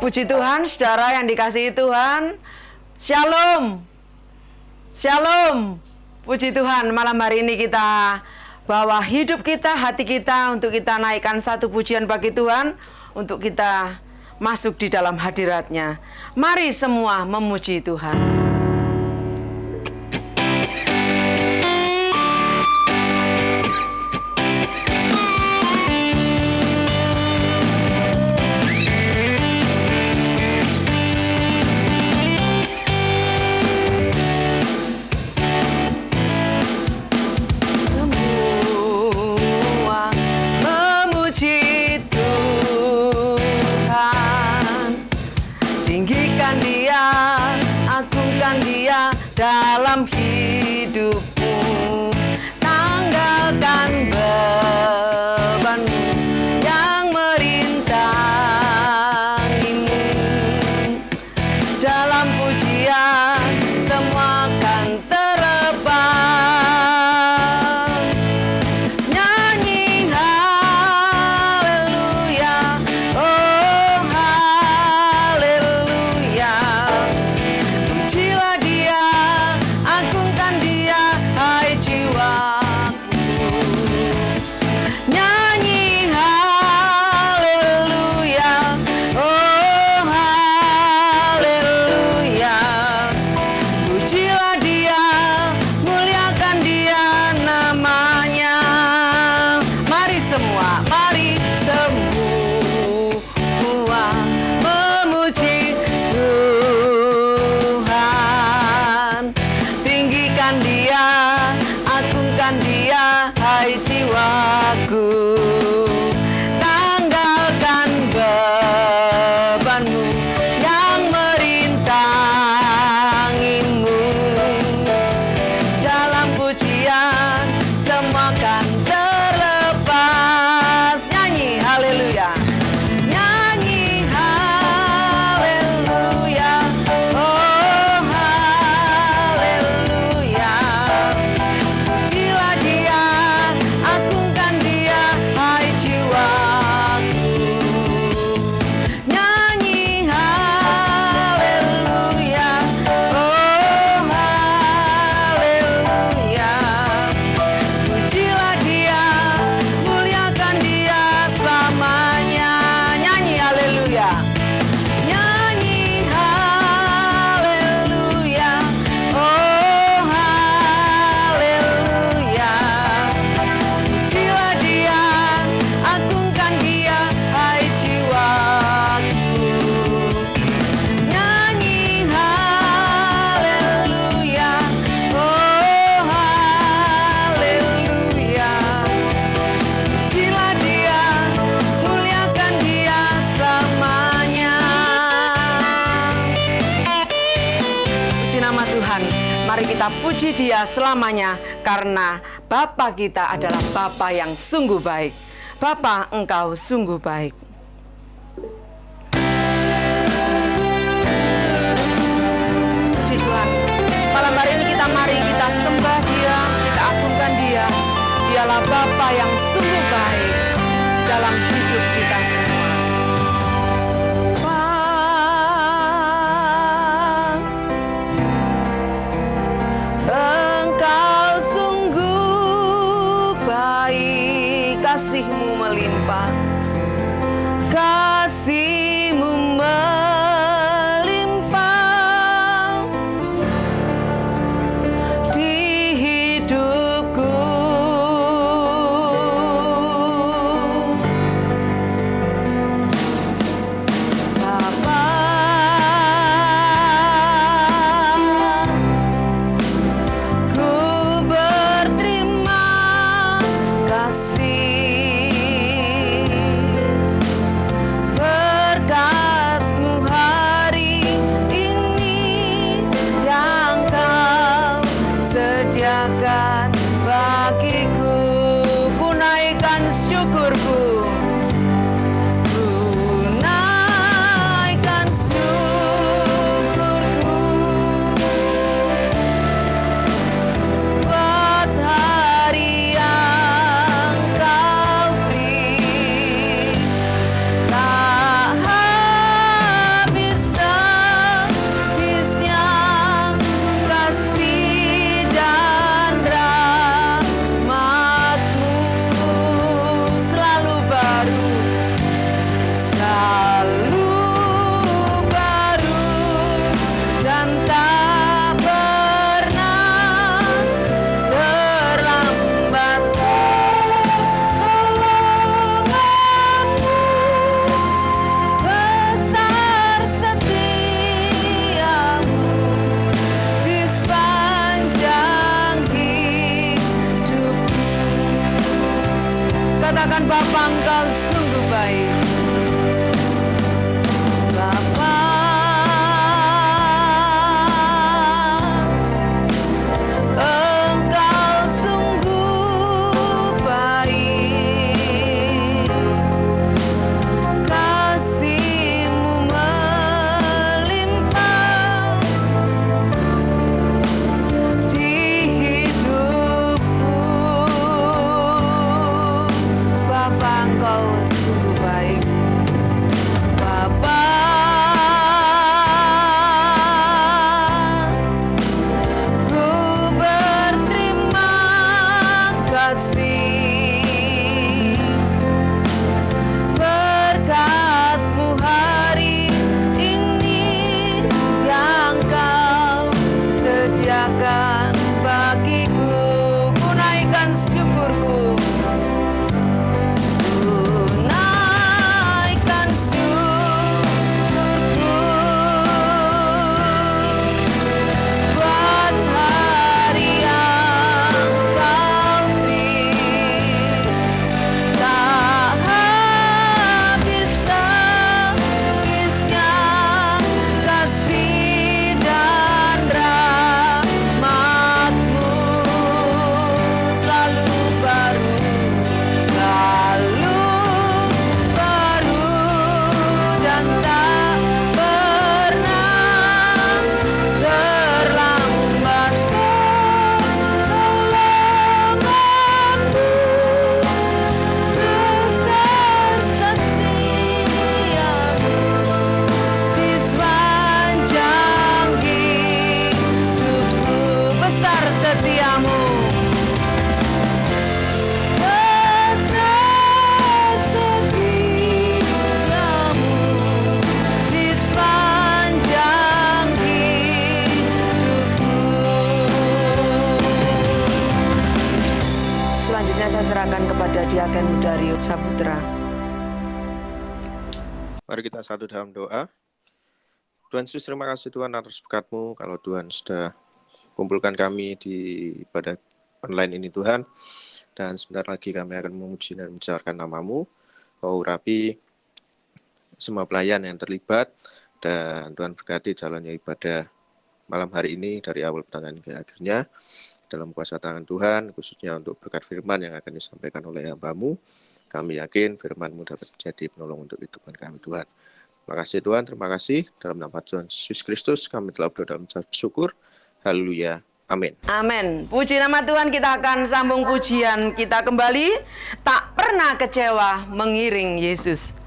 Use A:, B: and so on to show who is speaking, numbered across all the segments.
A: Puji Tuhan, saudara yang dikasihi Tuhan. Shalom. Shalom. Puji Tuhan, malam hari ini kita bawa hidup kita, hati kita untuk kita naikkan satu pujian bagi Tuhan, untuk kita masuk di dalam hadirat-Nya. Mari semua memuji Tuhan. Dalam hidupmu, tanggalkan bebanmu yang merintangimu. Dalam pujian semua akan terlepas. Nyanyi haleluya, oh haleluya. Pujilah Dia, agungkan Dia, hai jiwaku. Nyanyi haleluya, oh haleluya. Pujilah Dia, muliakan Dia namanya. Mari semua memuji Tuhan. Tinggikan Dia, agungkan Dia, hai jiwaku. Tanggalkan bebanmu yang merintangimu. Dalam pujian semua akan terlepas. Nyanyi haleluya. Nyanyi haleluya, oh haleluya. Pujilah Dia, agungkan Dia, hai jiwaku. Nyanyi haleluya, oh haleluya. Pujilah Dia, muliakan Dia selamanya. Nyanyi haleluya. Nyanyi haleluya, oh haleluya. Pujilah Dia, agungkan Dia, hai jiwaku. Nyanyi haleluya, oh haleluya. Pujilah Dia, muliakan Dia selamanya. Puji nama Tuhan. Mari kita puji Dia selamanya, karena Bapa kita adalah Bapa yang sungguh baik. Bapa, Engkau sungguh baik. Puji Tuhan. Malam hari ini mari kita sembah Dia, kita agungkan Dia. Dialah Bapa yang sungguh baik dalam hidup kita semua. Engkau sungguh baik, kasih-Mu melimpah, kasih-Mu melimpah di hidupku. katakan Bapa Engkau sungguh baik. Bapa, Engkau sungguh baik. Kasih-Mu melimpah di hidupku. Bapa, Engkau sungguh baik. Bapa, ku berterima kasih berkat-Mu hari ini yang Kau sediakan bagiku. Ku naikkan syukurku. Ku naikkan syukurku buat hari yang Kau beri. Tak habis-habisnya kasih dan rahmat-Mu selalu baru dan tak pernah terlambat. Pertolongan-Mu besar setia-Mu di sepanjang hidupku. Besar setia-Mu, besar setiamu di sepanjang hidupku. Selanjutnya saya serahkan kepada Diaken Mudario Saputra.
B: Mari kita satu dalam doa. Tuhan Yesus, terima kasih Tuhan atas berkat-Mu. Kalau Tuhan sudah kumpulkan kami di ibadah online ini Tuhan. Dan sebentar lagi kami akan memuji dan membesarkan nama-Mu. Kau urapi semua pelayan yang terlibat. Dan Tuhan berkati jalannya ibadah malam hari ini dari awal pertengahan hingga akhirnya. Dalam kuasa tangan Tuhan, khususnya untuk berkat firman yang akan disampaikan oleh hamba-Mu. Kami yakin firman-Mu dapat menjadi penolong untuk kehidupan kami Tuhan. Terima kasih Tuhan, terima kasih. Dalam nama Tuhan Yesus Kristus kami telah berdoa dan bersyukur. Haleluya. Amin.
A: Amin. Puji nama Tuhan, kita akan sambung pujian kita kembali. Tak pernah kecewa mengiring Yesus.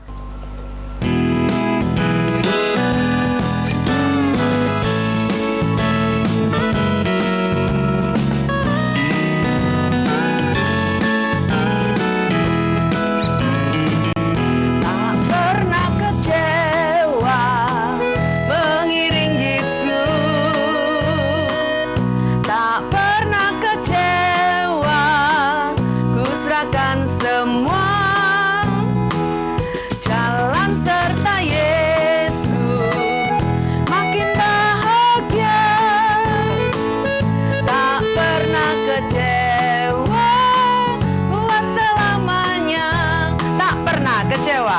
A: Tak pernah kecewa mengiring Yesus. Tak pernah kecewa, ku serahkan semua. Jalan serta Yesus, makin bahagia. Tak pernah kecewa, buat selamanya. Tak pernah kecewa,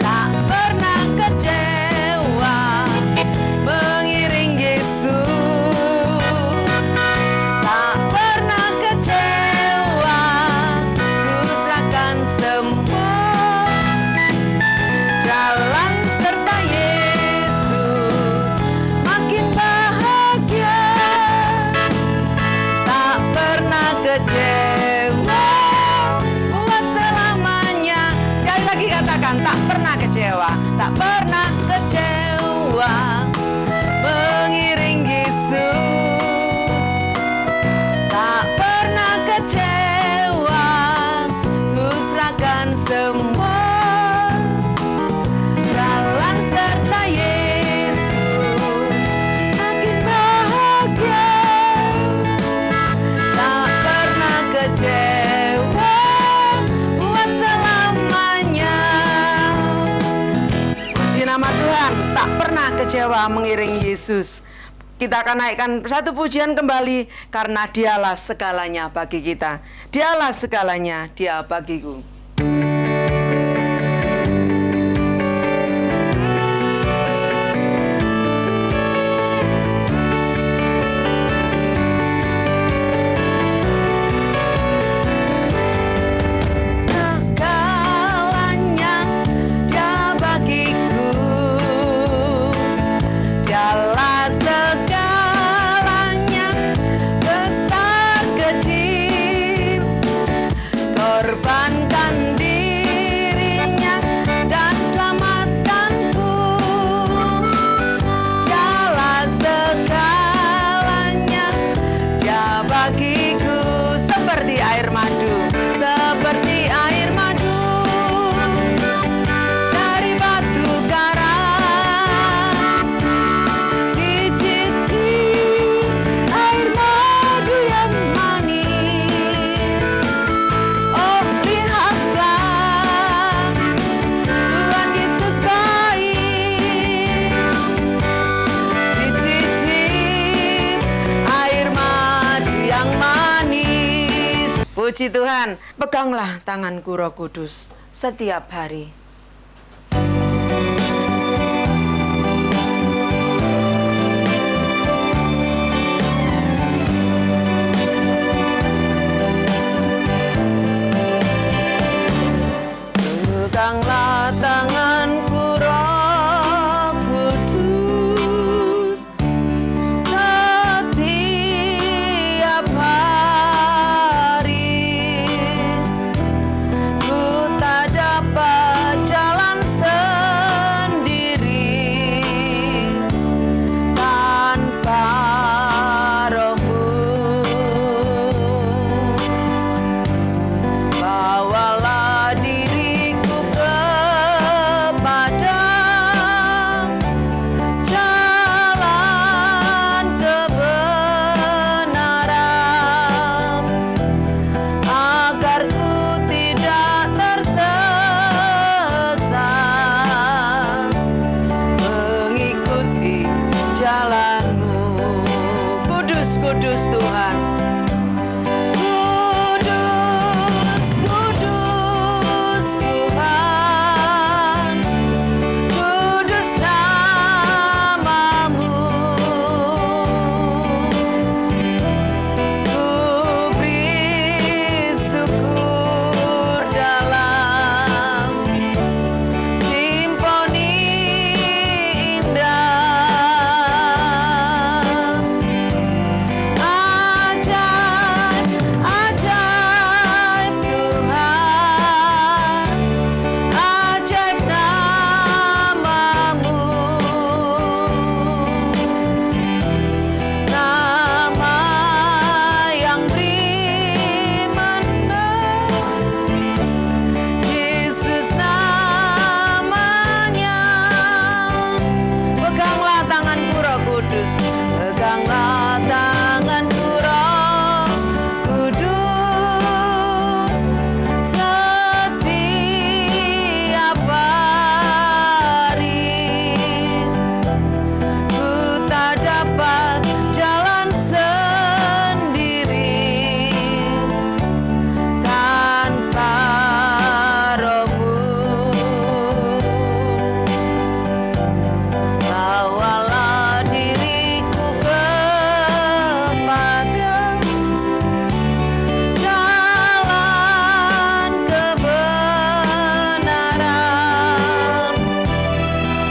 A: tak pernah kecewa mengiring Yesus. Tak pernah kecewa, ku serahkan semua. Jalan serta Yesus, makin bahagia. Tak pernah kecewa, buat selamanya. Sekali lagi katakan, tak pernah kecewa. Tak pernah kecewa mengiring Yesus. Tak pernah kecewa, ku serahkan semua. Jalan serta Yesus, makin bahagia. Tak pernah kecewa, buat selamanya. Puji nama Tuhan, tak pernah kecewa mengiring Yesus. Kita akan naikkan satu pujian kembali, karena Dialah segalanya bagi kita. Dialah segalanya, Dia bagiku. Puji Tuhan. Peganglah tanganku Roh Kudus setiap hari. Peganglah tanganku Roh Kudus setiap hari. Ku tak dapat jalan sendiri tanpa Roh-Mu. Bawalah diriku kepada jalan kebenaran, agar ku tidak tersesat mengikuti jalan-Mu. Kudus, kudus Tuhan. Kudus, kudus Tuhan, kudus nama-Mu. Ku beri syukur dalam simponi indah. Ajaib, ajaib Tuhan, ajaib nama-Mu. Nama yang beri menang, Yesus namanya. Peganglah tanganku Roh Kudus, peganglah tanganku Roh Kudus setiap hari. Ku tak dapat jalan sendiri tanpa Roh-Mu. Bawalah diriku kepada jalan kebenaran,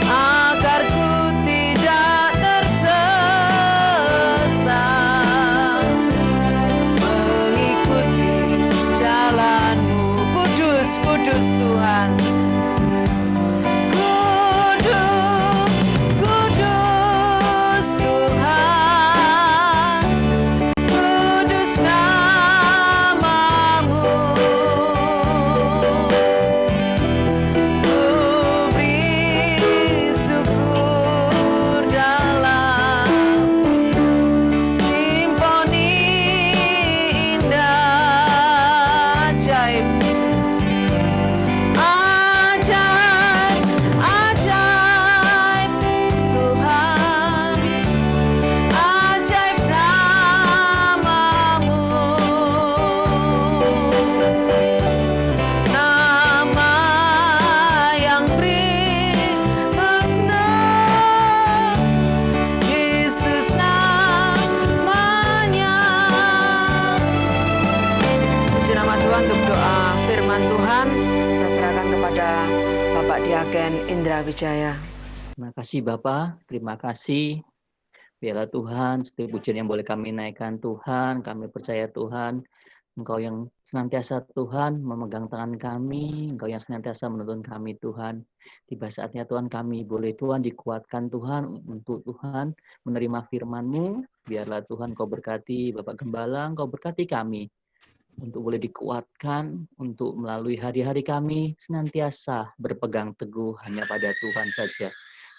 A: agar ku tidak tersesat mengikuti jalan-Mu. Kudus, kudus Tuhan. Kudus, kudus Tuhan, kudus nama-Mu. Ku beri syukur dalam simponi indah. Ajaib, ajaib, ajaib Tuhan, ajaib nama-Mu. Nama yang beri menang, Yesus namanya. Puji nama Tuhan. Untuk doa firman Tuhan, saya serahkan kepada Bapak Diaken Indra Wijaya.
C: Terima kasih Bapak, terima kasih. Biarlah Tuhan, seperti pujian yang boleh kami naikkan Tuhan, kami percaya Tuhan, Engkau yang senantiasa Tuhan memegang tangan kami, Engkau yang senantiasa menuntun kami Tuhan. Tiba saatnya Tuhan kami boleh Tuhan dikuatkan Tuhan untuk Tuhan menerima firman-Mu. Biarlah Tuhan Kau berkati Bapak Gembala, Kau berkati kami untuk boleh dikuatkan untuk melalui hari-hari kami senantiasa berpegang teguh hanya pada Tuhan saja.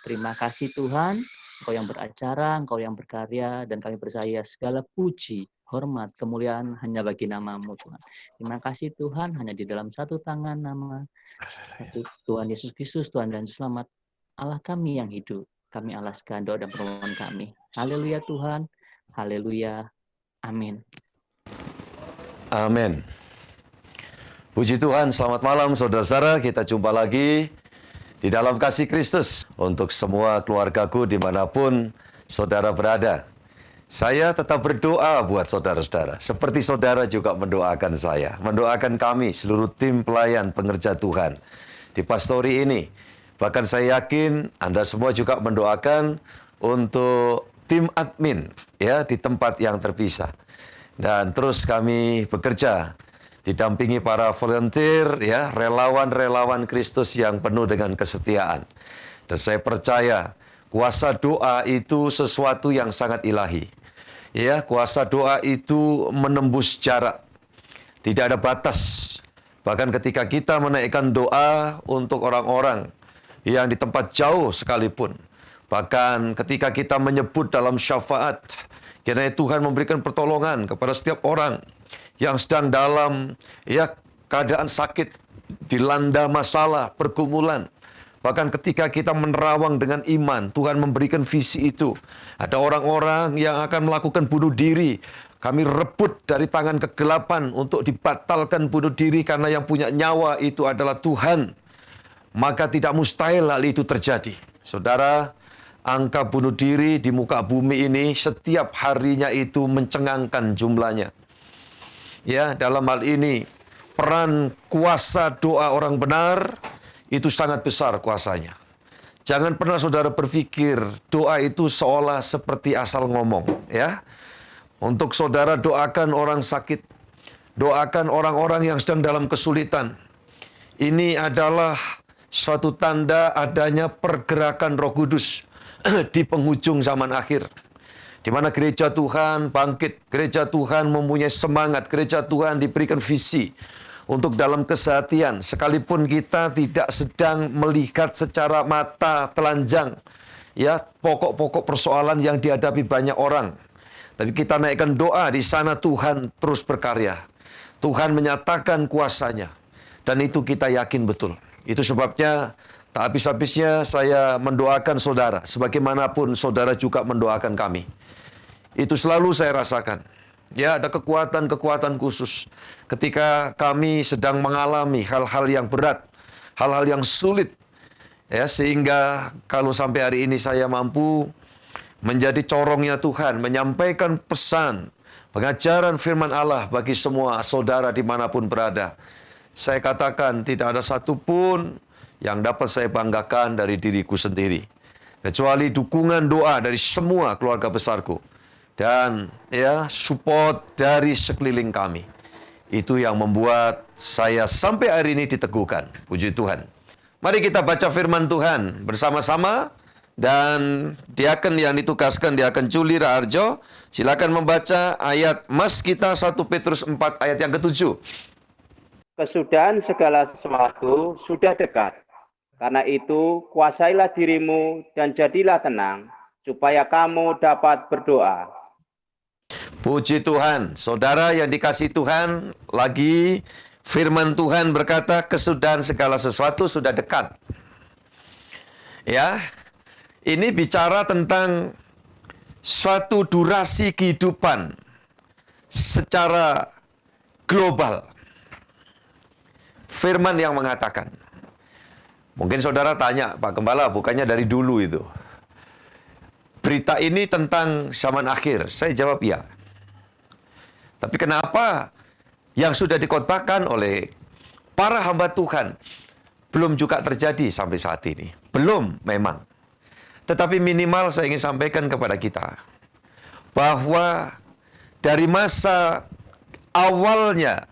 C: Terima kasih Tuhan, Engkau yang beracara, Engkau yang berkarya, dan kami percaya segala puji, hormat, kemuliaan hanya bagi nama-Mu Tuhan. Terima kasih Tuhan, hanya di dalam satu tangan nama satu Tuhan Yesus Kristus, Tuhan dan Selamat Allah kami yang hidup. Kami alaskan doa dan permohonan kami. Haleluya Tuhan, haleluya, amin.
D: Amin. Puji Tuhan, selamat malam saudara-saudara. Kita jumpa lagi di dalam kasih Kristus. Untuk semua keluargaku dimanapun saudara berada. Saya tetap berdoa buat saudara-saudara. Seperti saudara juga mendoakan saya. Mendoakan kami, seluruh tim pelayan pengerja Tuhan di pastori ini. Bahkan saya yakin Anda semua juga mendoakan untuk tim admin ya di tempat yang terpisah. Dan terus kami bekerja didampingi para volunteer, ya, relawan-relawan Kristus yang penuh dengan kesetiaan. Dan saya percaya kuasa doa itu sesuatu yang sangat ilahi. Ya, kuasa doa itu menembus jarak. Tidak ada batas. Bahkan ketika kita menaikkan doa untuk orang-orang yang di tempat jauh sekalipun. Bahkan ketika kita menyebut dalam syafaat, kiranya Tuhan memberikan pertolongan kepada setiap orang yang sedang dalam keadaan sakit, dilanda masalah, pergumulan. Bahkan ketika kita menerawang dengan iman, Tuhan memberikan visi itu. Ada orang-orang yang akan melakukan bunuh diri. Kami rebut dari tangan kegelapan untuk dibatalkan bunuh diri karena yang punya nyawa itu adalah Tuhan. Maka tidak mustahil hal itu terjadi. Saudara, angka bunuh diri di muka bumi ini setiap harinya itu mencengangkan jumlahnya. Ya, dalam hal ini peran kuasa doa orang benar itu sangat besar kuasanya. Jangan pernah saudara berpikir doa itu seolah seperti asal ngomong, ya. Untuk saudara doakan orang sakit, doakan orang-orang yang sedang dalam kesulitan. Ini adalah suatu tanda adanya pergerakan Roh Kudus di penghujung zaman akhir. Di mana gereja Tuhan bangkit, gereja Tuhan mempunyai semangat, gereja Tuhan diberikan visi untuk dalam kesehatian. Sekalipun kita tidak sedang melihat secara mata telanjang, ya, pokok-pokok persoalan yang dihadapi banyak orang. Tapi kita naikkan doa, di sana Tuhan terus berkarya. Tuhan menyatakan kuasanya. Dan itu kita yakin betul. Itu sebabnya tak habis-habisnya saya mendoakan saudara. Sebagaimanapun saudara juga mendoakan kami. Itu selalu saya rasakan. Ya, ada kekuatan-kekuatan khusus. Ketika kami sedang mengalami hal-hal yang berat, hal-hal yang sulit. Ya, sehingga kalau sampai hari ini saya mampu menjadi corongnya Tuhan, menyampaikan pesan, pengajaran firman Allah bagi semua saudara dimanapun berada. Saya katakan tidak ada satupun yang dapat saya banggakan dari diriku sendiri. Kecuali dukungan doa dari semua keluarga besarku. Dan ya, support dari sekeliling kami. Itu yang membuat saya sampai hari ini diteguhkan. Puji Tuhan. Mari kita baca firman Tuhan bersama-sama. Dan diaken yang ditugaskan, diaken Juli Raharjo, silakan membaca ayat mas kita 1 Petrus 4 ayat yang ke-7.
E: Kesudahan segala sesuatu sudah dekat. Karena itu, kuasailah dirimu dan jadilah tenang, supaya kamu dapat berdoa.
D: Puji Tuhan, saudara yang dikasihi Tuhan, lagi firman Tuhan berkata kesudahan segala sesuatu sudah dekat. Ya, ini bicara tentang suatu durasi kehidupan secara global. Firman yang mengatakan. Mungkin saudara tanya, Pak Gembala, bukannya dari dulu itu? Berita ini tentang zaman akhir. Saya jawab ya. Tapi kenapa yang sudah dikhotbahkan oleh para hamba Tuhan belum juga terjadi sampai saat ini? Belum memang. Tetapi minimal saya ingin sampaikan kepada kita bahwa dari masa awalnya,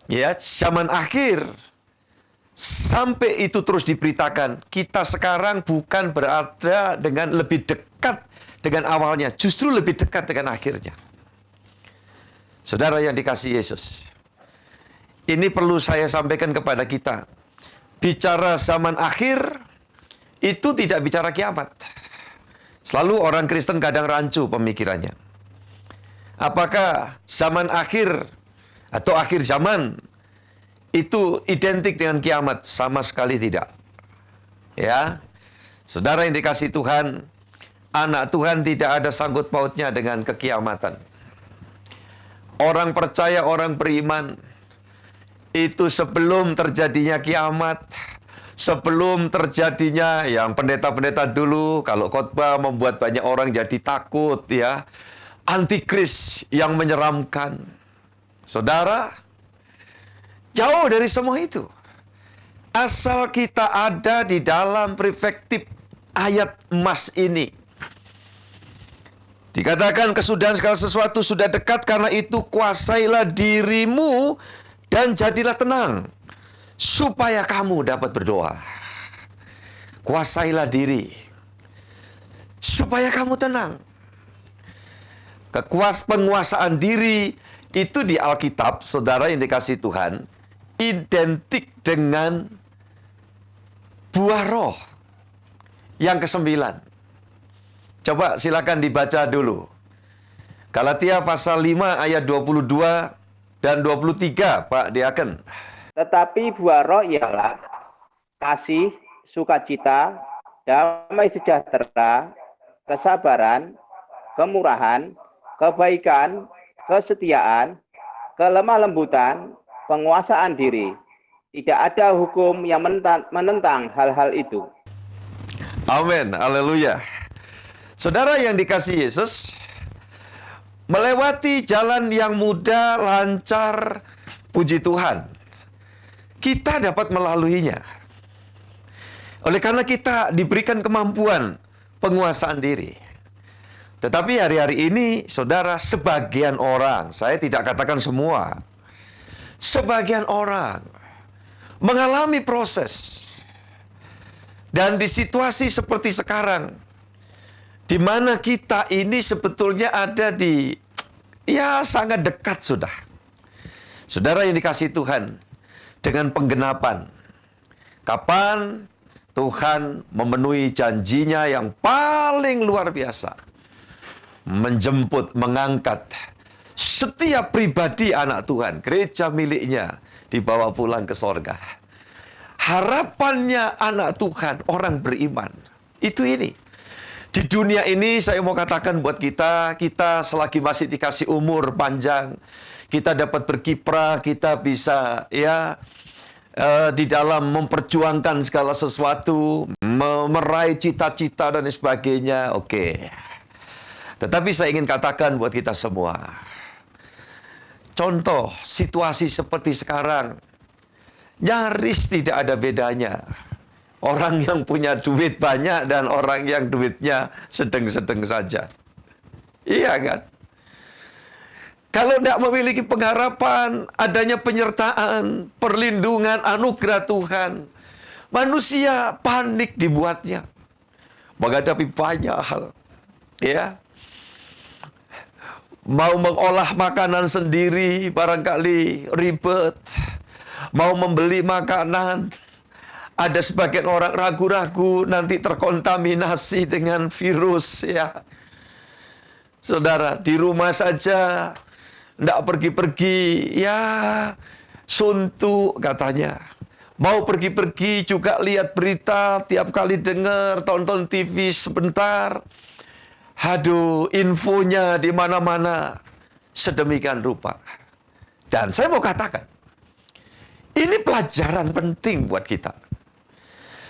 D: ya, zaman akhir, sampai itu terus diberitakan, kita sekarang bukan berada dengan lebih dekat dengan awalnya, justru lebih dekat dengan akhirnya. Saudara yang dikasihi Yesus, ini perlu saya sampaikan kepada kita. Bicara zaman akhir, itu tidak bicara kiamat. Selalu orang Kristen kadang rancu pemikirannya. Apakah zaman akhir atau akhir zaman itu identik dengan kiamat? Sama sekali tidak. Ya, saudara yang dikasihi Tuhan, anak Tuhan tidak ada sangkut pautnya dengan kekiamatan. Orang percaya, orang beriman, Itu sebelum terjadinya kiamat, sebelum terjadinya yang pendeta-pendeta dulu kalau khotbah membuat banyak orang jadi takut ya. Antikris yang menyeramkan. Saudara, jauh dari semua itu. Asal kita ada di dalam perspektif ayat emas ini. Dikatakan kesudahan segala sesuatu sudah dekat, karena itu kuasailah dirimu dan jadilah tenang, supaya kamu dapat berdoa. Kuasailah diri, supaya kamu tenang. Penguasaan diri itu di Alkitab, saudara yang dikasihi Tuhan, identik dengan buah roh yang ke-9. Coba silakan dibaca dulu. Galatia pasal 5 ayat 22 dan 23, Pak Diaken.
E: Tetapi buah roh ialah kasih, sukacita, damai sejahtera, kesabaran, kemurahan, kebaikan, kesetiaan, kelemah lembutan, penguasaan diri. Tidak ada hukum yang menentang hal-hal itu.
D: Amin, haleluya. Saudara yang dikasihi Yesus, melewati jalan yang mudah, lancar, puji Tuhan, kita dapat melaluinya. Oleh karena kita diberikan kemampuan penguasaan diri. Tetapi hari-hari ini, saudara, sebagian orang, saya tidak katakan semua, sebagian orang mengalami proses. Dan di situasi seperti sekarang, di mana kita ini sebetulnya ada di, ya sangat dekat sudah. Saudara yang dikasihi Tuhan, dengan penggenapan, kapan Tuhan memenuhi janjinya yang paling luar biasa, menjemput, mengangkat setiap pribadi anak Tuhan, gereja miliknya, dibawa pulang ke sorga. Harapannya anak Tuhan, orang beriman, itu ini. Di dunia ini saya mau katakan buat kita selagi masih dikasih umur panjang, kita dapat berkiprah, kita bisa ya di dalam memperjuangkan segala sesuatu, meraih cita-cita dan sebagainya, oke. Tetapi saya ingin katakan buat kita semua, contoh situasi seperti sekarang, nyaris tidak ada bedanya. Orang yang punya duit banyak dan orang yang duitnya sedang-sedang saja. Iya kan? Kalau tidak memiliki pengharapan, adanya penyertaan, perlindungan, anugerah Tuhan, manusia panik dibuatnya. Menghadapi banyak hal. Ya. Mau mengolah makanan sendiri, barangkali ribet. Mau membeli makanan, ada sebagian orang ragu-ragu nanti terkontaminasi dengan virus ya. Saudara, di rumah saja, tidak pergi-pergi, ya suntuk katanya. Mau pergi-pergi juga lihat berita, tiap kali dengar, tonton TV sebentar. Aduh, infonya di mana-mana sedemikian rupa. Dan saya mau katakan, ini pelajaran penting buat kita.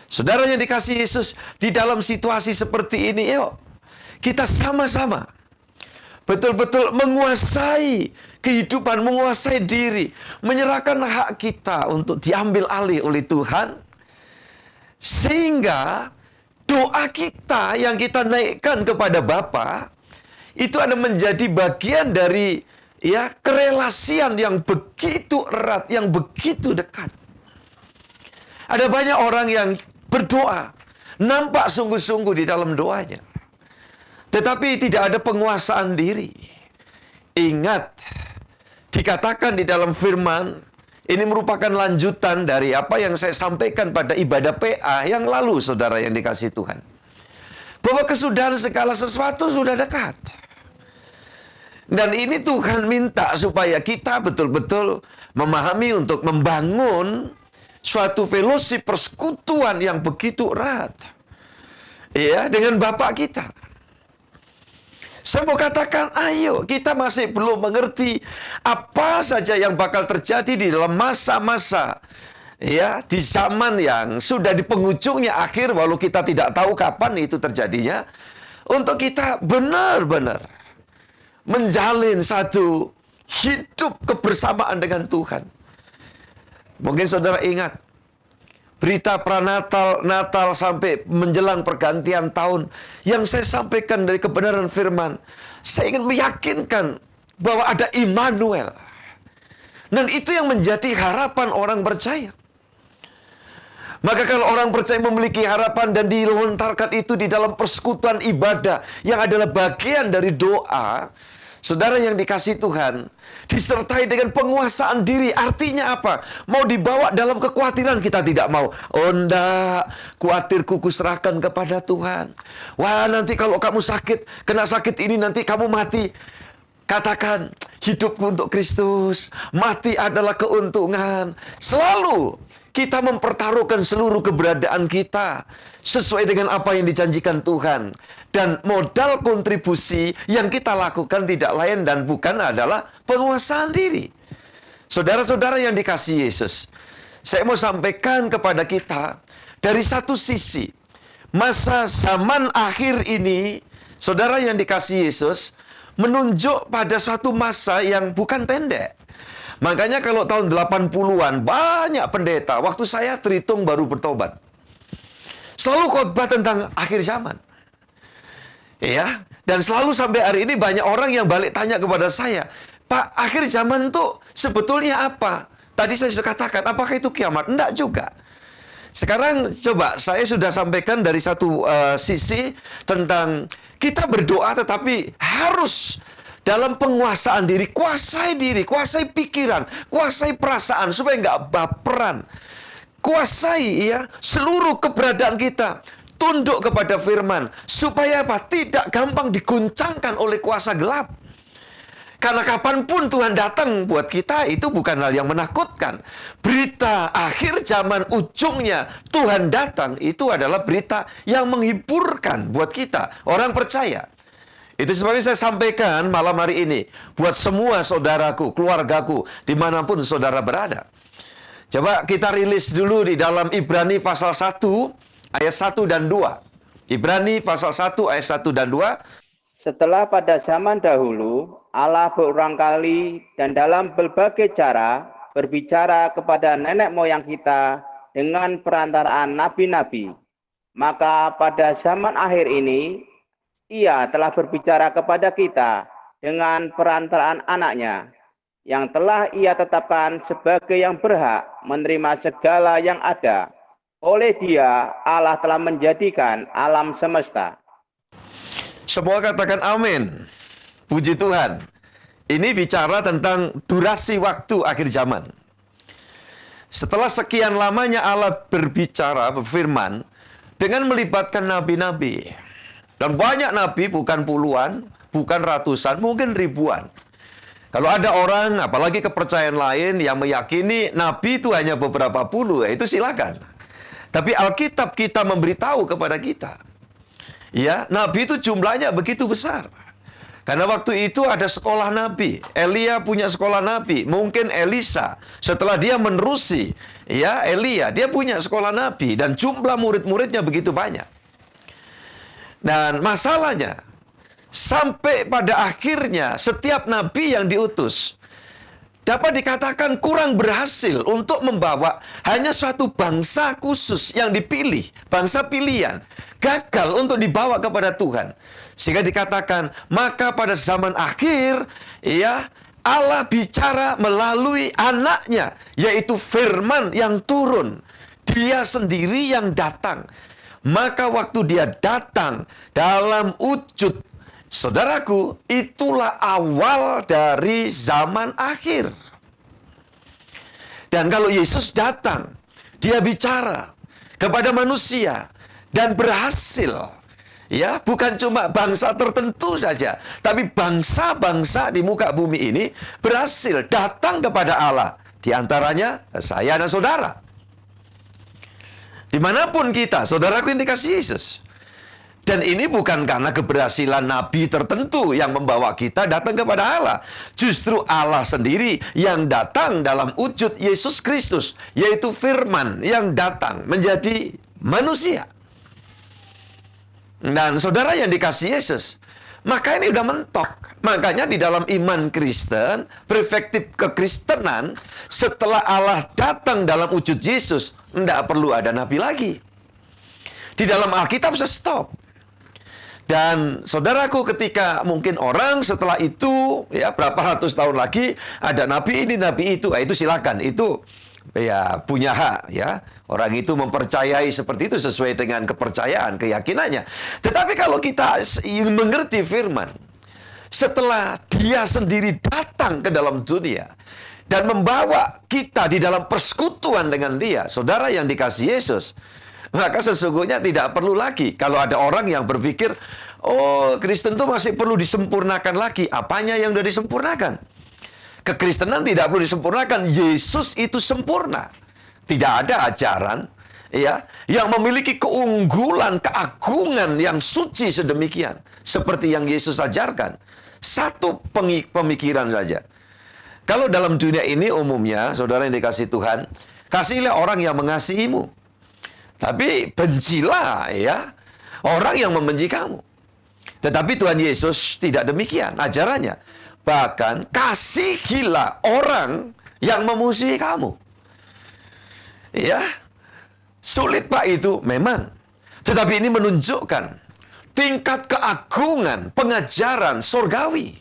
D: Saudara yang dikasihi Yesus, di dalam situasi seperti ini, yuk kita sama-sama betul-betul menguasai kehidupan, menguasai diri, menyerahkan hak kita untuk diambil alih oleh Tuhan, sehingga doa kita yang kita naikkan kepada Bapa itu ada menjadi bagian dari ya kerelasian yang begitu erat, yang begitu dekat. Ada banyak orang yang berdoa, nampak sungguh-sungguh di dalam doanya, tetapi tidak ada penguasaan diri. Ingat, dikatakan di dalam firman, ini merupakan lanjutan dari apa yang saya sampaikan pada ibadah PA yang lalu, saudara yang dikasihi Tuhan. Bahwa kesudahan segala sesuatu sudah dekat. Dan ini Tuhan minta supaya kita betul-betul memahami untuk membangun suatu fellowship, persekutuan yang begitu erat ya dengan Bapa kita. Saya mau katakan, ayo, kita masih belum mengerti apa saja yang bakal terjadi di dalam masa-masa, ya, di zaman yang sudah di penghujungnya akhir, walau kita tidak tahu kapan itu terjadinya, untuk kita benar-benar menjalin satu hidup kebersamaan dengan Tuhan. Mungkin saudara ingat, berita pranatal, Natal sampai menjelang pergantian tahun yang saya sampaikan dari kebenaran firman. Saya ingin meyakinkan bahwa ada Immanuel. Dan itu yang menjadi harapan orang percaya. Maka kalau orang percaya memiliki harapan dan dilontarkan itu di dalam persekutuan ibadah yang adalah bagian dari doa, saudara yang dikasihi Tuhan, disertai dengan penguasaan diri. Artinya apa? Mau dibawa dalam kekhawatiran, kita tidak mau. Oh enggak, khawatirku kuserahkan kepada Tuhan. Wah, nanti kalau kamu sakit, kena sakit ini nanti kamu mati. Katakan, hidupku untuk Kristus, mati adalah keuntungan. Selalu kita mempertaruhkan seluruh keberadaan kita sesuai dengan apa yang dijanjikan Tuhan. Dan modal kontribusi yang kita lakukan tidak lain dan bukan adalah penguasaan diri. Saudara-saudara yang dikasihi Yesus, saya mau sampaikan kepada kita, dari satu sisi, masa zaman akhir ini, saudara yang dikasihi Yesus, menunjuk pada suatu masa yang bukan pendek. Makanya kalau tahun 80-an, banyak pendeta, waktu saya terhitung baru bertobat, selalu khotbah tentang akhir zaman. Ya, dan selalu sampai hari ini banyak orang yang balik tanya kepada saya, Pak, akhir zaman itu sebetulnya apa? Tadi saya sudah katakan, apakah itu kiamat? Enggak juga. Sekarang coba saya sudah sampaikan dari satu sisi tentang kita berdoa tetapi harus dalam penguasaan diri, kuasai pikiran, kuasai perasaan supaya nggak baperan. Kuasai ya seluruh keberadaan kita. Tunduk kepada firman. Supaya apa? Tidak gampang diguncangkan oleh kuasa gelap. Karena kapanpun Tuhan datang buat kita, itu bukan hal yang menakutkan. Berita akhir zaman ujungnya Tuhan datang, itu adalah berita yang menghiburkan buat kita, orang percaya. Itu sebabnya saya sampaikan malam hari ini, buat semua saudaraku, keluargaku, dimanapun saudara berada. Coba kita rilis dulu di dalam Ibrani pasal 1, ayat 1 dan 2. Ibrani pasal 1, ayat 1 dan 2.
E: Setelah pada zaman dahulu, Allah berulang kali dan dalam berbagai cara berbicara kepada nenek moyang kita dengan perantaraan nabi-nabi. Maka pada zaman akhir ini, Ia telah berbicara kepada kita dengan perantaraan anaknya, yang telah Ia tetapkan sebagai yang berhak menerima segala yang ada. Oleh Dia, Allah telah menjadikan alam semesta.
D: Semua katakan amin. Puji Tuhan. Ini bicara tentang durasi waktu akhir zaman. Setelah sekian lamanya Allah berbicara, berfirman, dengan melibatkan nabi-nabi. Dan banyak nabi, bukan puluhan, bukan ratusan, mungkin ribuan. Kalau ada orang, apalagi kepercayaan lain yang meyakini nabi itu hanya beberapa puluh, ya itu silakan. Tapi Alkitab kita memberitahu kepada kita, ya, nabi itu jumlahnya begitu besar. Karena waktu itu ada sekolah nabi. Elia punya sekolah nabi. Mungkin Elisa, setelah dia menerusi, ya, Elia, dia punya sekolah nabi. Dan jumlah murid-muridnya begitu banyak. Dan masalahnya, sampai pada akhirnya setiap nabi yang diutus dapat dikatakan kurang berhasil untuk membawa hanya suatu bangsa khusus yang dipilih, bangsa pilihan, gagal untuk dibawa kepada Tuhan. Sehingga dikatakan, maka pada zaman akhir, ya, Allah bicara melalui anaknya, yaitu firman yang turun. Dia sendiri yang datang. Maka waktu dia datang dalam wujud, saudaraku, itulah awal dari zaman akhir. Dan kalau Yesus datang, dia bicara kepada manusia dan berhasil. Ya, bukan cuma bangsa tertentu saja, tapi bangsa-bangsa di muka bumi ini berhasil datang kepada Allah. Di antaranya saya dan saudara. Dimanapun kita, saudaraku yang dikasihi Yesus. Dan ini bukan karena keberhasilan nabi tertentu yang membawa kita datang kepada Allah. Justru Allah sendiri yang datang dalam wujud Yesus Kristus, yaitu firman yang datang menjadi manusia. Dan saudara yang dikasihi Yesus, maka ini udah mentok. Makanya di dalam iman Kristen, perspektif kekristenan, setelah Allah datang dalam wujud Yesus, tidak perlu ada nabi lagi. Di dalam Alkitab saya stop. Dan saudaraku, ketika mungkin orang setelah itu, ya berapa ratus tahun lagi, ada nabi ini, nabi itu, itu silakan. Itu ya punya hak, ya. Orang itu mempercayai seperti itu sesuai dengan kepercayaan, keyakinannya. Tetapi kalau kita mengerti firman, setelah dia sendiri datang ke dalam dunia dan membawa kita di dalam persekutuan dengan dia, saudara yang dikasihi Yesus, maka sesungguhnya tidak perlu lagi. Kalau ada orang yang berpikir, oh Kristen itu masih perlu disempurnakan lagi. Apanya yang sudah disempurnakan? Kekristenan tidak perlu disempurnakan. Yesus itu sempurna. Tidak ada ajaran ya yang memiliki keunggulan, keagungan yang suci sedemikian. Seperti yang Yesus ajarkan. Satu pemikiran saja. Kalau dalam dunia ini umumnya, saudara yang dikasihi Tuhan, kasihilah orang yang mengasihimu. Tapi bencilah ya orang yang membenci kamu. Tetapi Tuhan Yesus tidak demikian ajarannya. Bahkan kasihilah orang yang memusuhi kamu. Ya, sulit Pak itu memang. Tetapi ini menunjukkan tingkat keagungan pengajaran surgawi.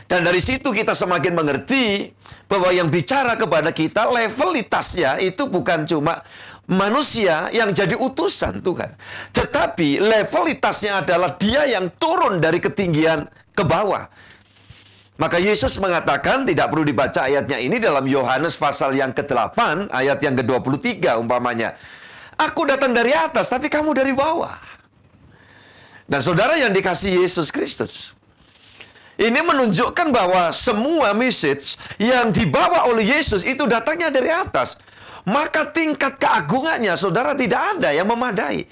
D: Dan dari situ kita semakin mengerti bahwa yang bicara kepada kita levelitasnya itu bukan cuma manusia yang jadi utusan Tuhan. Tetapi levelitasnya adalah dia yang turun dari ketinggian ke bawah. Maka Yesus mengatakan, tidak perlu dibaca ayatnya ini dalam Yohanes pasal yang ke-8, ayat yang ke-23 umpamanya. Aku datang dari atas, tapi kamu dari bawah. Dan saudara yang dikasihi Yesus Kristus, ini menunjukkan bahwa semua message yang dibawa oleh Yesus itu datangnya dari atas. Maka tingkat keagungannya, saudara, tidak ada yang memadai.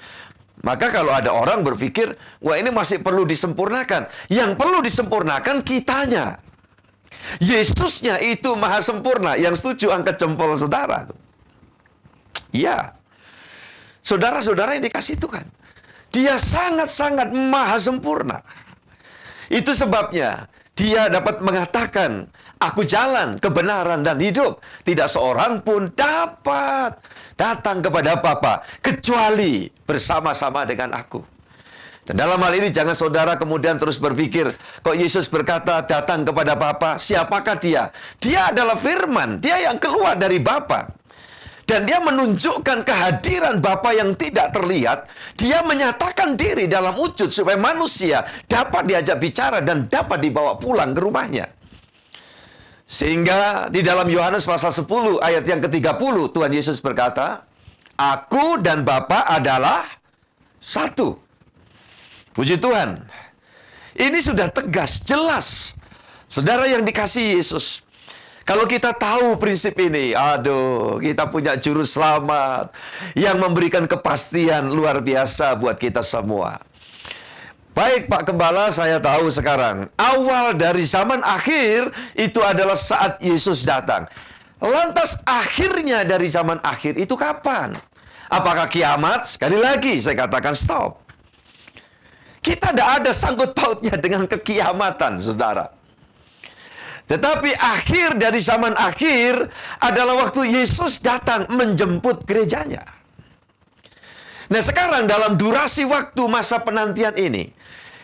D: Maka kalau ada orang berpikir, wah ini masih perlu disempurnakan. Yang perlu disempurnakan kitanya. Yesusnya itu maha sempurna. Yang setuju angkat jempol saudara. Ya. Saudara-saudara yang dikasih Tuhan. Dia sangat-sangat maha sempurna. Itu sebabnya dia dapat mengatakan, aku jalan, kebenaran, dan hidup. Tidak seorang pun dapat datang kepada Bapa kecuali bersama-sama dengan aku. Dan dalam hal ini jangan saudara kemudian terus berpikir, kok Yesus berkata datang kepada Bapa, siapakah dia? Dia adalah firman, dia yang keluar dari Bapa. Dan dia menunjukkan kehadiran Bapa yang tidak terlihat. Dia menyatakan diri dalam wujud supaya manusia dapat diajak bicara dan dapat dibawa pulang ke rumahnya. Sehingga di dalam Yohanes pasal 10 ayat yang ke-30 Tuhan Yesus berkata, aku dan Bapa adalah satu. Puji Tuhan. Ini sudah tegas, jelas. Saudara yang dikasihi Yesus, kalau kita tahu prinsip ini, aduh, kita punya juru selamat yang memberikan kepastian luar biasa buat kita semua. Baik Pak Gembala, saya tahu sekarang awal dari zaman akhir itu adalah saat Yesus datang. Lantas akhirnya dari zaman akhir itu kapan? Apakah kiamat? Sekali lagi saya katakan stop. Kita tidak ada sangkut pautnya dengan kekiamatan, saudara. Tetapi akhir dari zaman akhir adalah waktu Yesus datang menjemput gerejanya. Nah sekarang dalam durasi waktu masa penantian ini,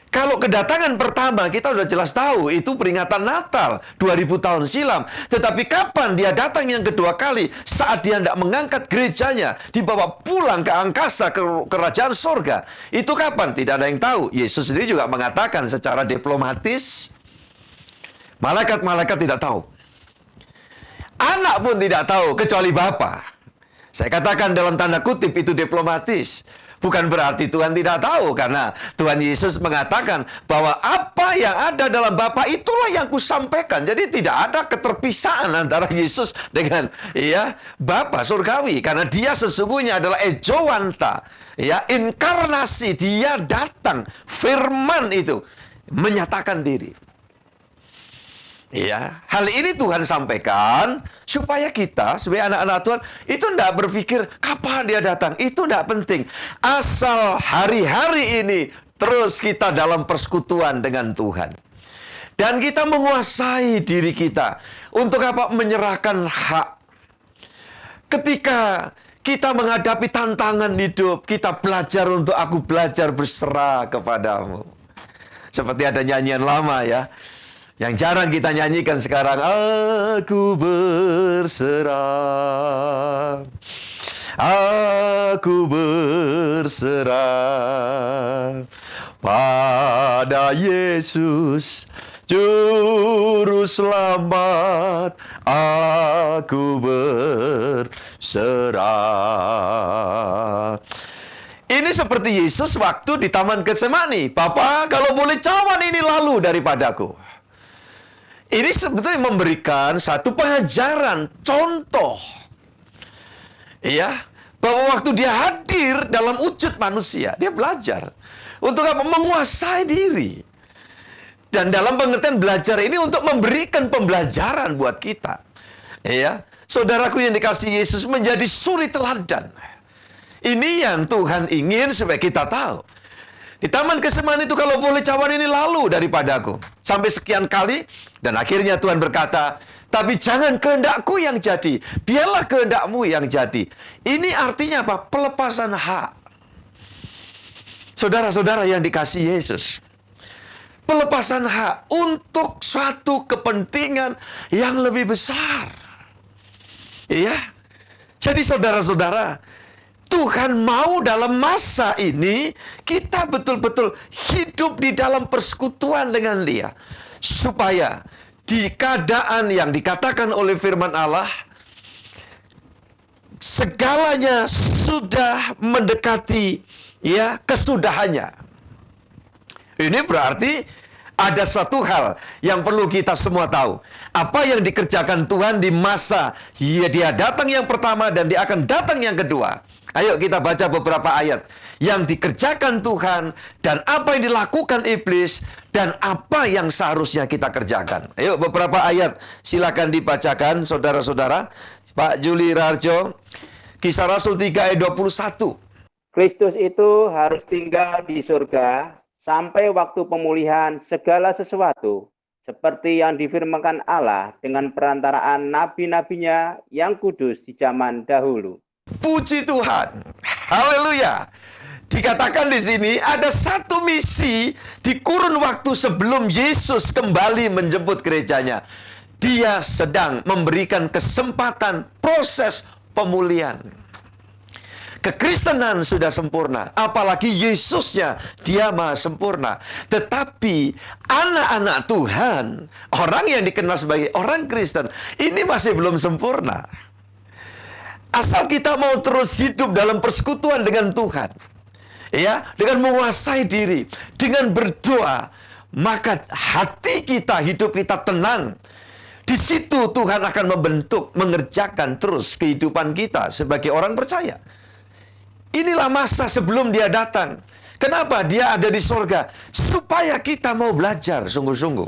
D: kalau kedatangan pertama kita sudah jelas tahu itu peringatan Natal 2000 tahun silam. Tetapi kapan dia datang yang kedua kali? Saat dia tidak mengangkat gerejanya, dibawa pulang ke angkasa, ke kerajaan sorga. Itu kapan? Tidak ada yang tahu. Yesus sendiri juga mengatakan secara diplomatis, malaikat-malaikat tidak tahu. Anak pun tidak tahu kecuali Bapa. Saya katakan dalam tanda kutip itu diplomatis. Bukan berarti Tuhan tidak tahu, karena Tuhan Yesus mengatakan bahwa apa yang ada dalam Bapa itulah yang kusampaikan. Jadi tidak ada keterpisahan antara Yesus dengan Bapa surgawi, karena dia sesungguhnya adalah ejowanta, inkarnasi. Dia datang, firman itu menyatakan diri. Hal ini Tuhan sampaikan supaya kita sebagai anak-anak Tuhan itu tidak berpikir kapan dia datang. Itu tidak penting. Asal hari-hari ini terus kita dalam persekutuan dengan Tuhan. Dan kita menguasai diri kita. Untuk apa? Menyerahkan hak. Ketika kita menghadapi tantangan hidup, kita belajar untuk aku belajar berserah kepadamu. Seperti ada nyanyian lama yang jarang kita nyanyikan sekarang. Aku berserah, aku berserah pada Yesus Juru Selamat. Aku berserah. Ini seperti Yesus waktu di Taman Getsemani. Bapa, kalau boleh cawan ini lalu daripadaku. Ini sebetulnya memberikan satu pengajaran, contoh. Bahwa waktu dia hadir dalam wujud manusia, dia belajar untuk apa? Menguasai diri. Dan dalam pengertian belajar ini untuk memberikan pembelajaran buat kita. Saudaraku yang dikasihi Yesus, menjadi suri teladan. Ini yang Tuhan ingin supaya kita tahu. Di Taman Getsemani itu kalau boleh cawan ini lalu daripadaku. Sampai sekian kali. Dan akhirnya Tuhan berkata, tapi jangan kehendakku yang jadi, biarlah kehendakmu yang jadi. Ini artinya apa? Pelepasan hak. Saudara-saudara yang dikasihi Yesus. Pelepasan hak untuk suatu kepentingan yang lebih besar. Jadi saudara-saudara, Tuhan mau dalam masa ini kita betul-betul hidup di dalam persekutuan dengan Dia. Supaya di keadaan yang dikatakan oleh firman Allah, segalanya sudah mendekati kesudahannya. Ini berarti ada satu hal yang perlu kita semua tahu. Apa yang dikerjakan Tuhan di masa dia datang yang pertama dan dia akan datang yang kedua. Ayo kita baca beberapa ayat yang dikerjakan Tuhan dan apa yang dilakukan iblis dan apa yang seharusnya kita kerjakan. Ayo beberapa ayat silakan dibacakan saudara-saudara. Pak Juli Rarjo, Kisah Rasul 3 ayat 21.
E: Kristus itu harus tinggal di surga sampai waktu pemulihan segala sesuatu, seperti yang difirmankan Allah dengan perantaraan nabi-nabinya yang kudus di zaman dahulu.
D: Puji Tuhan. Haleluya. Dikatakan di sini ada satu misi di kurun waktu sebelum Yesus kembali menjemput gerejanya. Dia sedang memberikan kesempatan proses pemulihan. Kekristenan sudah sempurna, apalagi Yesusnya, dia maha sempurna. Tetapi anak-anak Tuhan, orang yang dikenal sebagai orang Kristen, ini masih belum sempurna. Asal kita mau terus hidup dalam persekutuan dengan Tuhan, dengan menguasai diri, dengan berdoa, maka hati kita, hidup kita tenang. Di situ Tuhan akan membentuk, mengerjakan terus kehidupan kita sebagai orang percaya. Inilah masa sebelum dia datang. Kenapa? Dia ada di sorga. Supaya kita mau belajar sungguh-sungguh.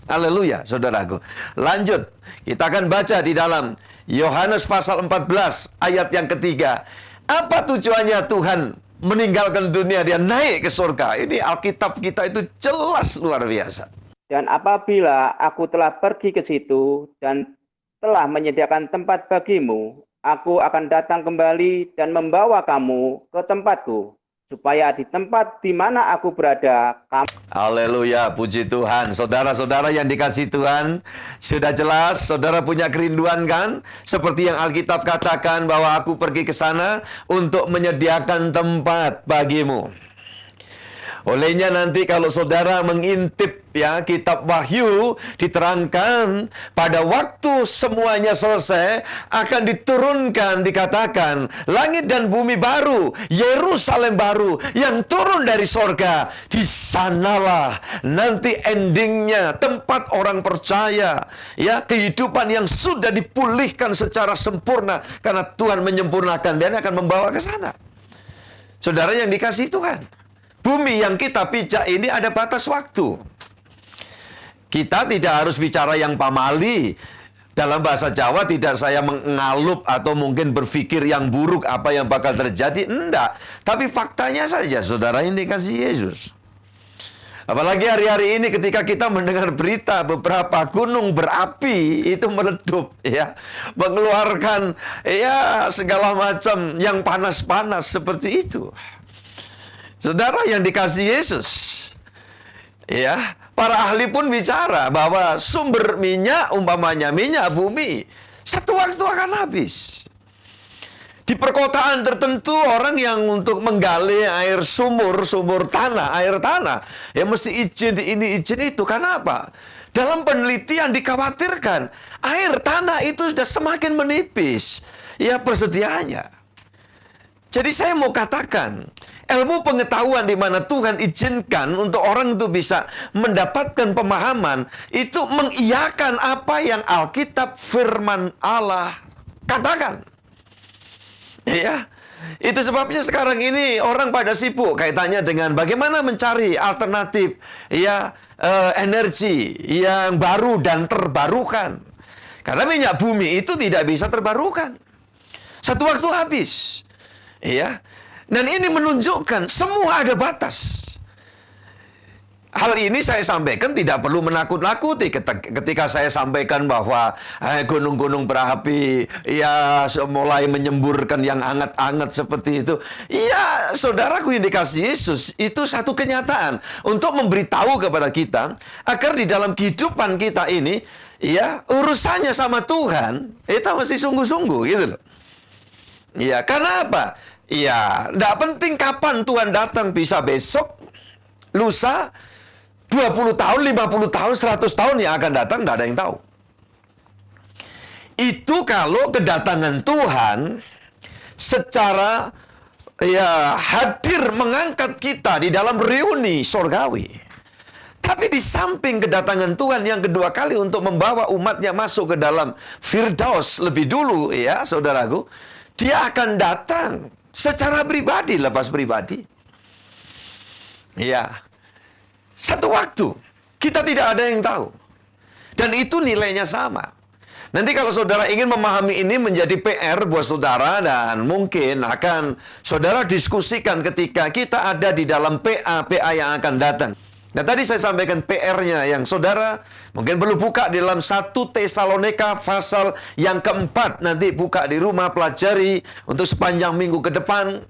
D: Haleluya, saudaraku. Lanjut, kita akan baca di dalam Yohanes pasal 14 ayat yang ketiga. Apa tujuannya Tuhan meninggalkan dunia, dia naik ke surga? Ini Alkitab kita itu jelas luar biasa.
E: Dan apabila aku telah pergi ke situ dan telah menyediakan tempat bagimu, aku akan datang kembali dan membawa kamu ke tempatku, supaya di tempat di mana aku berada, kamu...
D: Haleluya, puji Tuhan. Saudara-saudara yang dikasihi Tuhan, sudah jelas saudara punya kerinduan kan? Seperti yang Alkitab katakan bahwa aku pergi ke sana untuk menyediakan tempat bagimu. Olehnya nanti kalau saudara mengintip ya kitab Wahyu, diterangkan pada waktu semuanya selesai akan diturunkan, dikatakan langit dan bumi baru, Yerusalem baru yang turun dari sorga. Di sanalah nanti endingnya, tempat orang percaya ya, kehidupan yang sudah dipulihkan secara sempurna karena Tuhan menyempurnakan dan akan membawa ke sana. Saudara yang dikasihi Tuhan, bumi yang kita pijak ini ada batas waktu. Kita tidak harus bicara yang pamali. Dalam bahasa Jawa tidak saya mengalup atau mungkin berpikir yang buruk apa yang bakal terjadi. Enggak. Tapi faktanya saja, saudara yang dikasihi Yesus. Apalagi hari-hari ini ketika kita mendengar berita beberapa gunung berapi itu meletup ya, mengeluarkan ya segala macam yang panas-panas seperti itu. Saudara yang dikasihi Yesus, ya, para ahli pun bicara bahwa sumber minyak, umpamanya minyak bumi, satu waktu akan habis. Di perkotaan tertentu orang yang untuk menggali air sumur tanah, air tanah, ya mesti izin ini, izin itu. Karena apa? Dalam penelitian dikhawatirkan air tanah itu sudah semakin menipis, ya persediaannya. Jadi saya mau katakan, ilmu pengetahuan di mana Tuhan izinkan untuk orang itu bisa mendapatkan pemahaman, itu mengiyakan apa yang Alkitab firman Allah katakan. Ya, itu sebabnya sekarang ini orang pada sibuk kaitannya dengan bagaimana mencari alternatif ya energi yang baru dan terbarukan. Karena minyak bumi itu tidak bisa terbarukan. Satu waktu habis. Ya. Dan ini menunjukkan semua ada batas. Hal ini saya sampaikan tidak perlu menakut-nakuti ketika saya sampaikan bahwa gunung-gunung berapi ya mulai menyemburkan yang hangat-hangat seperti itu. Ya, saudaraku yang dikasihi Yesus, itu satu kenyataan untuk memberitahu kepada kita agar di dalam kehidupan kita ini ya urusannya sama Tuhan kita mesti sungguh-sungguh gitu loh. Ya, karena apa? Ya, tidak penting kapan Tuhan datang, bisa besok, lusa, 20 tahun, 50 tahun, 100 tahun yang akan datang, tidak ada yang tahu. Itu kalau kedatangan Tuhan secara ya hadir mengangkat kita di dalam reuni sorgawi. Tapi di samping kedatangan Tuhan yang kedua kali untuk membawa umatnya masuk ke dalam Firdaus lebih dulu ya saudaraku, dia akan datang secara pribadi, lepas pribadi. Ya. Satu waktu. Kita tidak ada yang tahu. Dan itu nilainya sama. Nanti kalau saudara ingin memahami ini menjadi PR buat saudara dan mungkin akan saudara diskusikan ketika kita ada di dalam PA yang akan datang. Nah tadi saya sampaikan PR-nya yang saudara mungkin perlu buka di dalam 1 Tesalonika pasal yang keempat. Nanti buka di rumah, pelajari untuk sepanjang minggu ke depan.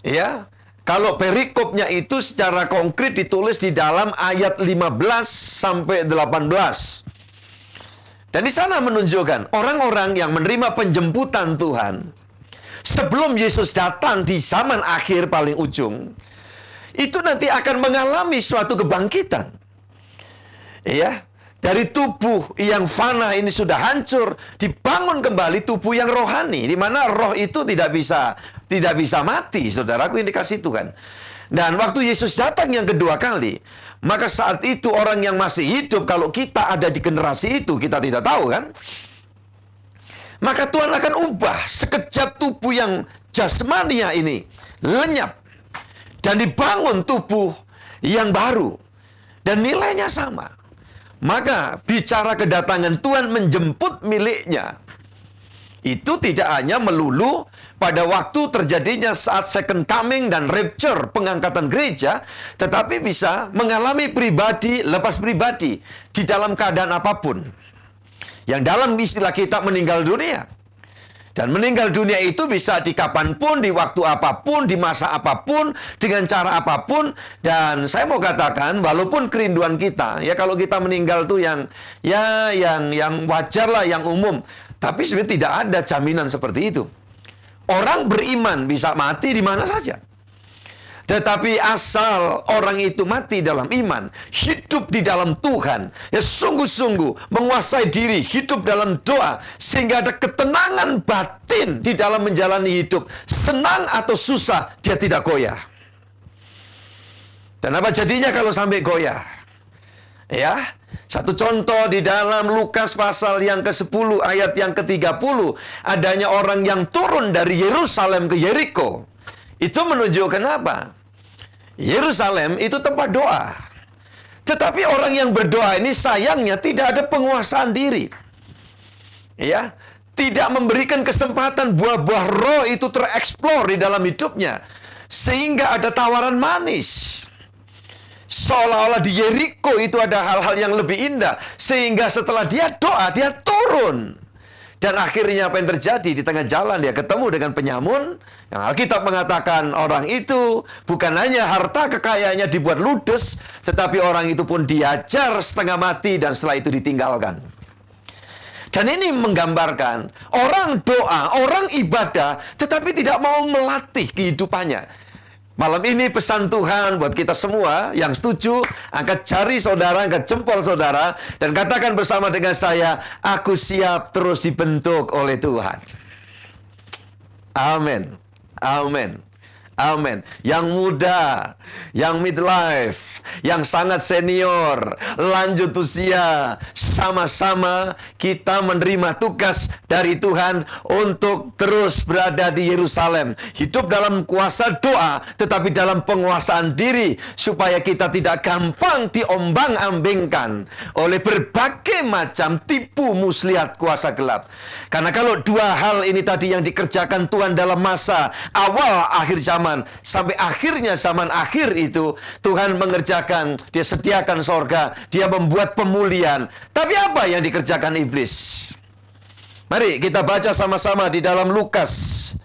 D: Ya, kalau perikopnya itu secara konkret ditulis di dalam ayat 15 sampai 18. Dan di sana menunjukkan orang-orang yang menerima penjemputan Tuhan sebelum Yesus datang di zaman akhir paling ujung, itu nanti akan mengalami suatu kebangkitan. Ya, dari tubuh yang fana ini sudah hancur, dibangun kembali tubuh yang rohani, di mana roh itu tidak bisa mati, saudaraku yang dikasihi Tuhan. Dan waktu Yesus datang yang kedua kali, maka saat itu orang yang masih hidup, kalau kita ada di generasi itu, kita tidak tahu kan? Maka Tuhan akan ubah sekejap tubuh yang jasmania ini lenyap dan dibangun tubuh yang baru dan nilainya sama. Maka bicara kedatangan Tuhan menjemput miliknya, itu tidak hanya melulu pada waktu terjadinya saat second coming dan rapture, pengangkatan gereja, tetapi bisa mengalami pribadi, lepas pribadi, di dalam keadaan apapun. Yang dalam istilah kita meninggal dunia. Dan meninggal dunia itu bisa di kapanpun, di waktu apapun, di masa apapun, dengan cara apapun. Dan saya mau katakan, walaupun kerinduan kita, ya kalau kita meninggal tuh yang wajar lah, yang umum. Tapi sebenarnya tidak ada jaminan seperti itu. Orang beriman bisa mati di mana saja. Tetapi asal orang itu mati dalam iman, hidup di dalam Tuhan, ya sungguh-sungguh menguasai diri, hidup dalam doa, sehingga ada ketenangan batin di dalam menjalani hidup. Senang atau susah, dia tidak goyah. Dan apa jadinya kalau sampai goyah? Ya, satu contoh di dalam Lukas pasal yang ke-10 ayat yang ke-30, adanya orang yang turun dari Yerusalem ke Yeriko. Itu menunjukkan apa? Yerusalem itu tempat doa. Tetapi orang yang berdoa ini sayangnya tidak ada penguasaan diri. Ya, tidak memberikan kesempatan buah-buah roh itu tereksplor di dalam hidupnya. Sehingga ada tawaran manis. Seolah-olah di Yeriko itu ada hal-hal yang lebih indah. Sehingga setelah dia doa, dia turun. Dan akhirnya apa yang terjadi? Di tengah jalan dia ketemu dengan penyamun. Yang Alkitab mengatakan orang itu bukan hanya harta kekayaannya dibuat ludes, tetapi orang itu pun diajar setengah mati dan setelah itu ditinggalkan. Dan ini menggambarkan orang doa, orang ibadah, tetapi tidak mau melatih kehidupannya. Malam ini pesan Tuhan buat kita semua yang setuju, angkat jari saudara, angkat jempol saudara, dan katakan bersama dengan saya, aku siap terus dibentuk oleh Tuhan. Amin. Amin. Amin. Yang muda, yang midlife, yang sangat senior, lanjut usia, sama-sama kita menerima tugas dari Tuhan untuk terus berada di Yerusalem. Hidup dalam kuasa doa, tetapi dalam penguasaan diri, supaya kita tidak gampang diombang-ambingkan oleh berbagai macam tipu muslihat kuasa gelap. Karena kalau dua hal ini tadi yang dikerjakan Tuhan dalam masa awal akhir zaman, sampai akhirnya zaman akhir itu, Tuhan mengerjakan, dia sediakan sorga, dia membuat pemulihan. Tapi apa yang dikerjakan iblis? Mari kita baca sama-sama di dalam Lukas.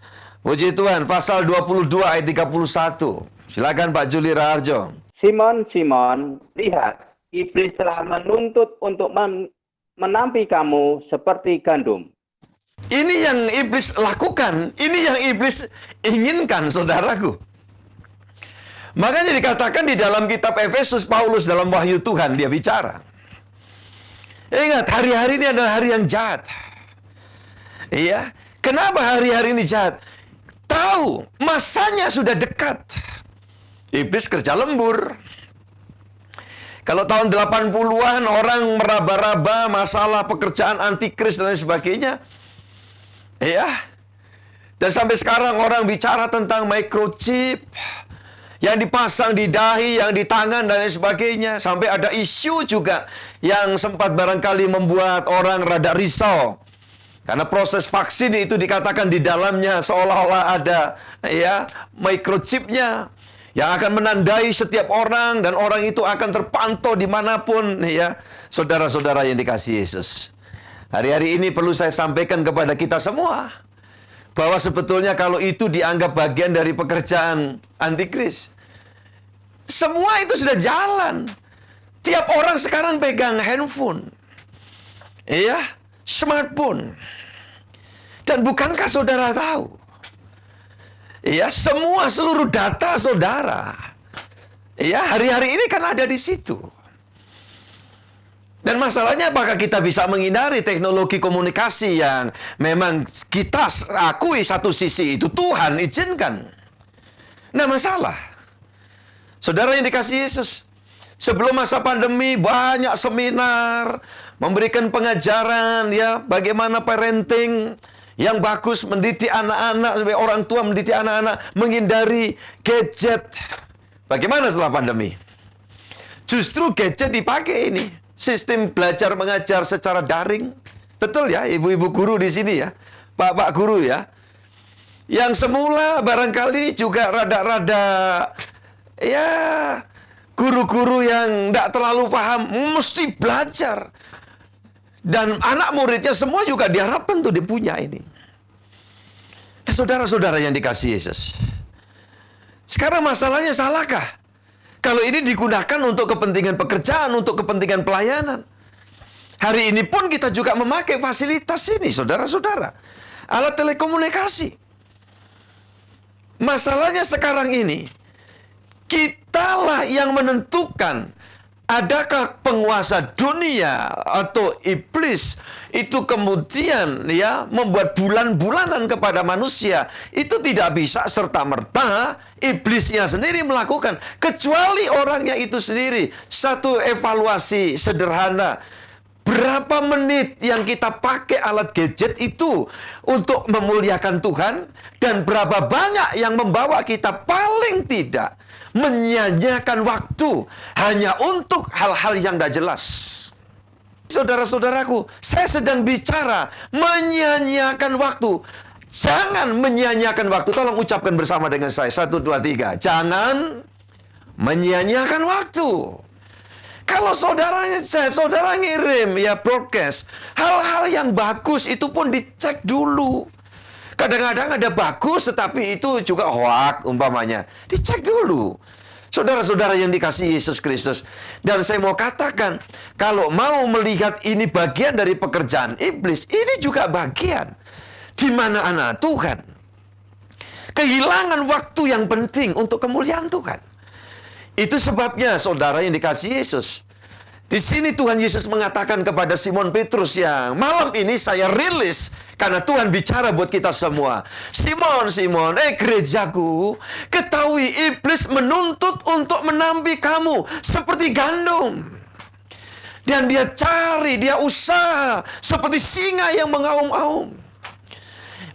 D: Puji Tuhan, pasal 22 ayat 31. Silakan Pak Juli Raharjo.
E: Simon, Simon, lihat, iblis telah menuntut untuk menampi kamu seperti gandum.
D: Ini yang iblis lakukan, ini yang iblis inginkan, saudaraku. Makanya dikatakan di dalam kitab Efesus, Paulus dalam wahyu Tuhan, dia bicara. Ingat, hari-hari ini adalah hari yang jahat. Iya, kenapa hari-hari ini jahat? Tahu, masanya sudah dekat. Iblis kerja lembur. Kalau tahun 80-an orang meraba-raba masalah pekerjaan antikris dan lain sebagainya. Ya. Dan sampai sekarang orang bicara tentang microchip yang dipasang di dahi, yang di tangan dan lain sebagainya. Sampai ada isu juga yang sempat barangkali membuat orang rada risau. Karena proses vaksin itu dikatakan di dalamnya seolah-olah ada ya microchipnya yang akan menandai setiap orang dan orang itu akan terpantau dimanapun ya. Saudara-saudara yang dikasihi Yesus. Hari-hari ini perlu saya sampaikan kepada kita semua bahwa sebetulnya kalau itu dianggap bagian dari pekerjaan antikris, semua itu sudah jalan. Tiap orang sekarang pegang handphone, ya, smartphone. Dan bukankah saudara tahu, ya, semua seluruh data saudara, ya, hari-hari ini kan ada di situ. Dan masalahnya apakah kita bisa menghindari teknologi komunikasi yang memang kita akui satu sisi itu Tuhan izinkan. Nah masalah, saudara yang dikasihi Yesus, sebelum masa pandemi banyak seminar, memberikan pengajaran ya bagaimana parenting yang bagus, mendidik anak-anak, supaya orang tua mendidik anak-anak, menghindari gadget. Bagaimana setelah pandemi? Justru gadget dipakai ini. Sistem belajar mengajar secara daring. Betul ya, ibu-ibu guru di sini ya. Pak-pak guru ya. Yang semula barangkali juga rada-rada ya guru-guru yang tidak terlalu paham, mesti belajar. Dan anak muridnya semua juga diharapkan tuh dia punya ini. Nah, saudara-saudara yang dikasihi Yesus. Sekarang masalahnya salahkah? Kalau ini digunakan untuk kepentingan pekerjaan, untuk kepentingan pelayanan. Hari ini pun kita juga memakai fasilitas ini, saudara-saudara. Alat telekomunikasi. Masalahnya sekarang ini, Kitalah yang menentukan adakah penguasa dunia atau iblis itu kemudian ya membuat bulan-bulanan kepada manusia. Itu tidak bisa serta-merta iblisnya sendiri melakukan, kecuali orangnya itu sendiri. Satu evaluasi sederhana, berapa menit yang kita pakai alat gadget itu untuk memuliakan Tuhan, dan berapa banyak yang membawa kita paling tidak menyanyiakan waktu hanya untuk hal-hal yang tidak jelas. Saudara-saudaraku, saya sedang bicara menyanyiakan waktu. Jangan menyanyiakan waktu. Tolong ucapkan bersama dengan saya. 1, 2, 3. Jangan menyanyiakan waktu. Kalau saudara ngirim ya broadcast, hal-hal yang bagus itu pun dicek dulu. Kadang-kadang ada bagus tetapi itu juga hoak umpamanya. Dicek dulu. Saudara-saudara yang dikasihi Yesus Kristus. Dan saya mau katakan, kalau mau melihat ini bagian dari pekerjaan iblis, ini juga bagian di mana anak Tuhan kehilangan waktu yang penting untuk kemuliaan Tuhan. Itu sebabnya saudara yang dikasihi Yesus. Di sini Tuhan Yesus mengatakan kepada Simon Petrus yang malam ini saya rilis karena Tuhan bicara buat kita semua. Simon, gerejaku, ketahui iblis menuntut untuk menampi kamu seperti gandum. Dan dia cari, dia usaha seperti singa yang mengaum-aum,